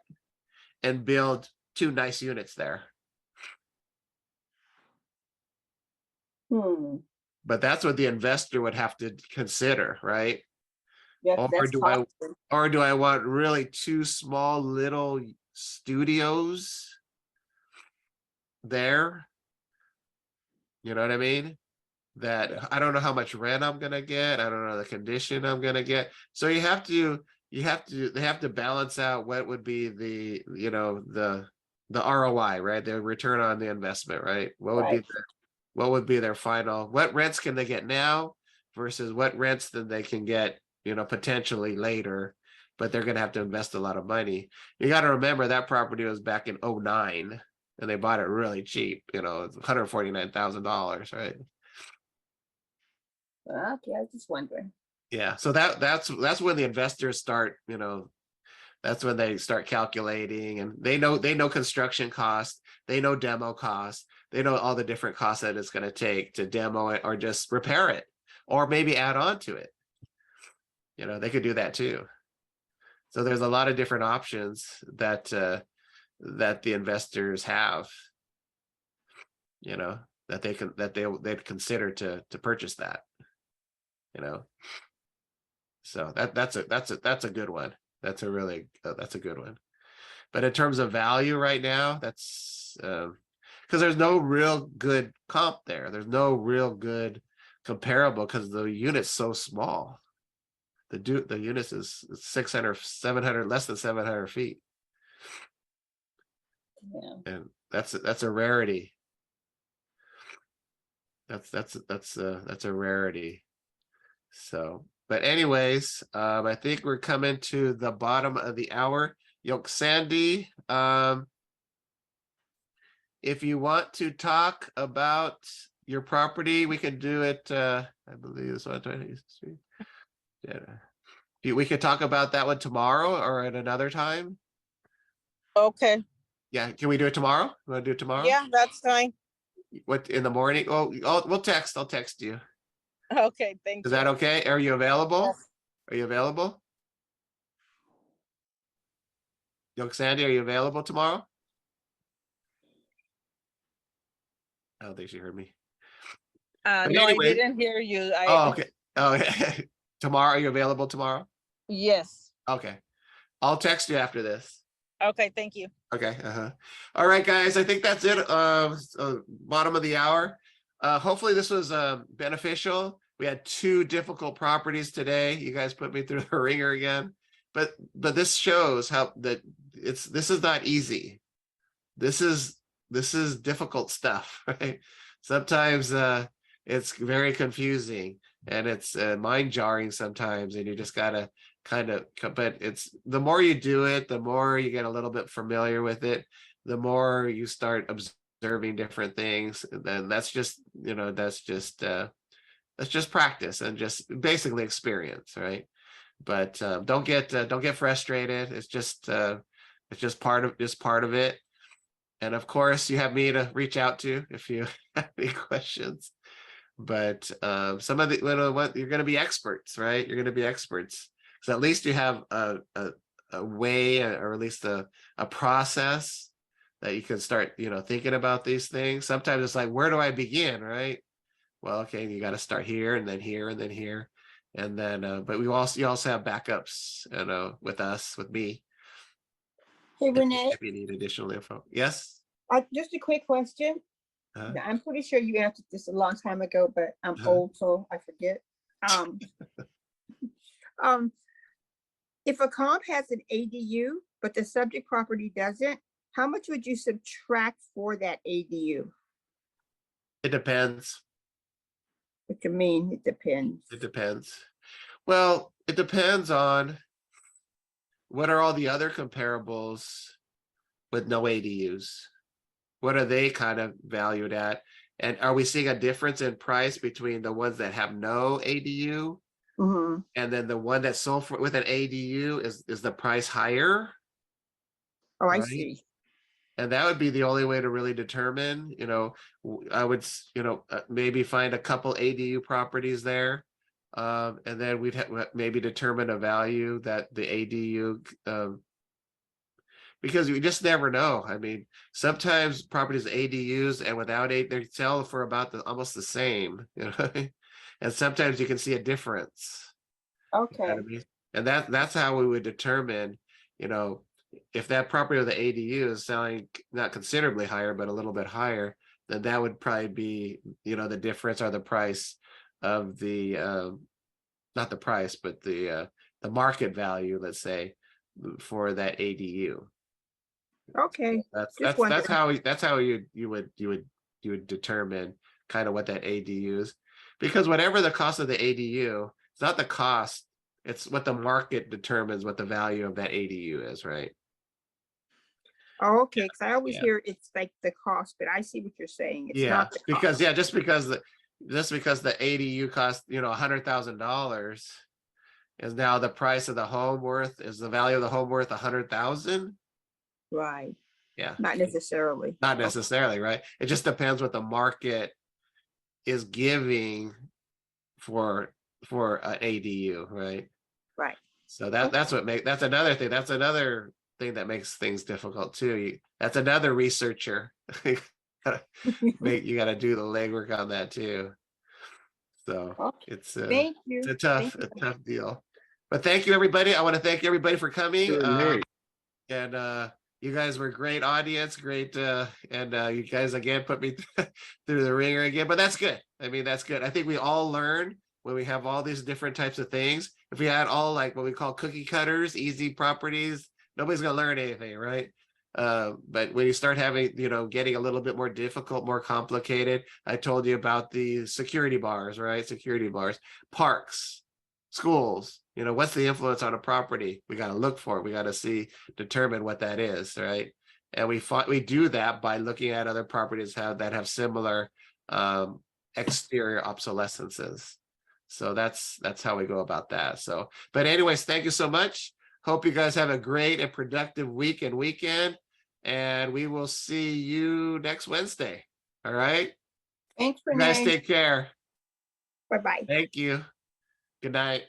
S1: and build 2 nice units there. But that's what the investor would have to consider, right?
S8: Yeah,
S1: Or
S8: that's costly.
S1: do I want really 2 small little studios there? You know what I mean? That I don't know how much rent I'm gonna get. I don't know the condition I'm gonna get. So they have to balance out what would be the ROI, right? The return on the investment, right? What would be their final, what rents can they get now versus what rents that they can get, potentially later, but they're going to have to invest a lot of money. You got to remember that property was back in 2009 and they bought it really cheap, $149,000, right?
S8: Okay, I was just wondering.
S1: Yeah. So that's when the investors start, that's when they start calculating, and they know construction costs, they know demo costs, they know all the different costs that it's going to take to demo it or just repair it or maybe add on to it. They could do that too. So there's a lot of different options that the investors have, that they'd consider to purchase that, So that's a good one. That's a good one. But in terms of value right now, that's because there's no real good comp there. There's no real good comparable because the unit's so small. the units is 600, 700, less than 700 feet.
S8: Yeah.
S1: And that's a rarity. That's a rarity. So, but anyways, I think we're coming to the bottom of the hour. Sandy, if you want to talk about your property, we can do it. I believe it's on 20th Street. Yeah. We could talk about that one tomorrow or at another time.
S3: Okay,
S1: Yeah, can we do it tomorrow? You want to do it tomorrow?
S3: yeah, that's fine.
S1: What, in the morning? Oh, we'll text. I'll text you.
S3: Okay, thank
S1: Is
S3: you.
S1: that okay? Are you available?
S3: Yes.
S1: Are you available? Sandy, are you available tomorrow? I don't think she heard me. But
S3: No,
S1: anyway-
S3: I didn't hear you.
S1: Oh, okay. Oh, okay. Tomorrow, are you available tomorrow?
S3: Yes.
S1: Okay. I'll text you after this.
S3: Okay, thank you.
S1: Okay. All right, guys. I think that's it. Bottom of the hour. Hopefully this was beneficial. We had 2 difficult properties today. You guys put me through the ringer again, but this shows how that this is not easy. This is difficult stuff, right? Sometimes it's very confusing and it's mind jarring sometimes, and you just gotta kind of, but it's the more you do it, the more you get a little bit familiar with it, the more you start observing different things. And then that's just practice and just basically experience, right? But don't get frustrated. It's just part of it. And of course, you have me to reach out to if you have any questions. But some of the you're going to be experts, right? You're going to be experts. So at least you have a way, or at least a process that you can start, thinking about these things. Sometimes it's like, where do I begin, right? Well, okay, you got to start here and then here and then here. And then, but you also have backups, with me.
S8: Hey, Renee,
S1: If you need additional info. Yes?
S8: just a quick question.
S1: Uh-huh.
S8: I'm pretty sure you answered this a long time ago, but I'm
S1: Uh-huh.
S8: old, so I forget. If a comp has an ADU, but the subject property doesn't, how much would you subtract for that ADU?
S1: It depends.
S8: What you mean, it depends.
S1: It depends. Well, it depends on what are all the other comparables with no ADUs. What are they kind of valued at? And are we seeing a difference in price between the ones that have no ADU
S8: Mm-hmm.
S1: and then the one that's sold with an ADU? Is the price higher?
S8: Oh, I
S1: Right.
S8: see.
S1: And that would be the only way to really determine, I would, maybe find a couple ADU properties there. And then we'd maybe determine a value that the ADU, because you just never know. I mean, sometimes properties ADUs and without they sell for about almost the same, and sometimes you can see a difference. You know
S8: Okay.
S1: what I mean? And that's how we would determine, if that property with the ADU is selling not considerably higher, but a little bit higher, then that would probably be, the difference or the price of the, not the price, but the market value, let's say, for that ADU.
S8: Okay.
S1: That's
S8: Just
S1: how you would determine kind of what that ADU is, because whatever the cost of the ADU, it's not the cost, it's what the market determines what the value of that ADU is, right?
S8: Oh, okay, because I always
S1: Yeah.
S8: hear it's like the cost, but I see what you're saying. It's
S1: Yeah,
S8: not the
S1: because
S8: cost.
S1: just because the ADU cost, $100,000, is now the price of the home worth, is the value of the home worth 100,000?
S8: Right,
S1: Yeah,
S8: not necessarily.
S1: not necessarily, right? It just depends what the market is giving for an ADU, right?
S8: Right.
S1: So that's another thing. That's another thing that makes things difficult too. That's another researcher. You gotta do the legwork on that too. So
S8: Okay,
S1: it's
S8: Thank you.
S1: a tough deal. But thank you, everybody. I want to thank everybody for coming. And you guys were a great audience, great, and you guys again put me through the ringer again. But that's good. I mean, that's good. I think we all learn when we have all these different types of things. If we had all like what we call cookie cutters, easy properties, nobody's gonna learn anything, right? But when you start having, getting a little bit more difficult, more complicated, I told you about the security bars, right? Security bars, parks, schools, what's the influence on a property? We got to look for it. We got to determine what that is, right? And we do that by looking at other properties that have similar exterior obsolescences. So that's how we go about that. So, but anyways, thank you so much. Hope you guys have a great and productive week and weekend. And we will see you next Wednesday. All right.
S8: Thanks,
S1: You guys
S8: Renee.
S1: take care.
S8: Bye-bye.
S1: Thank you. Good night.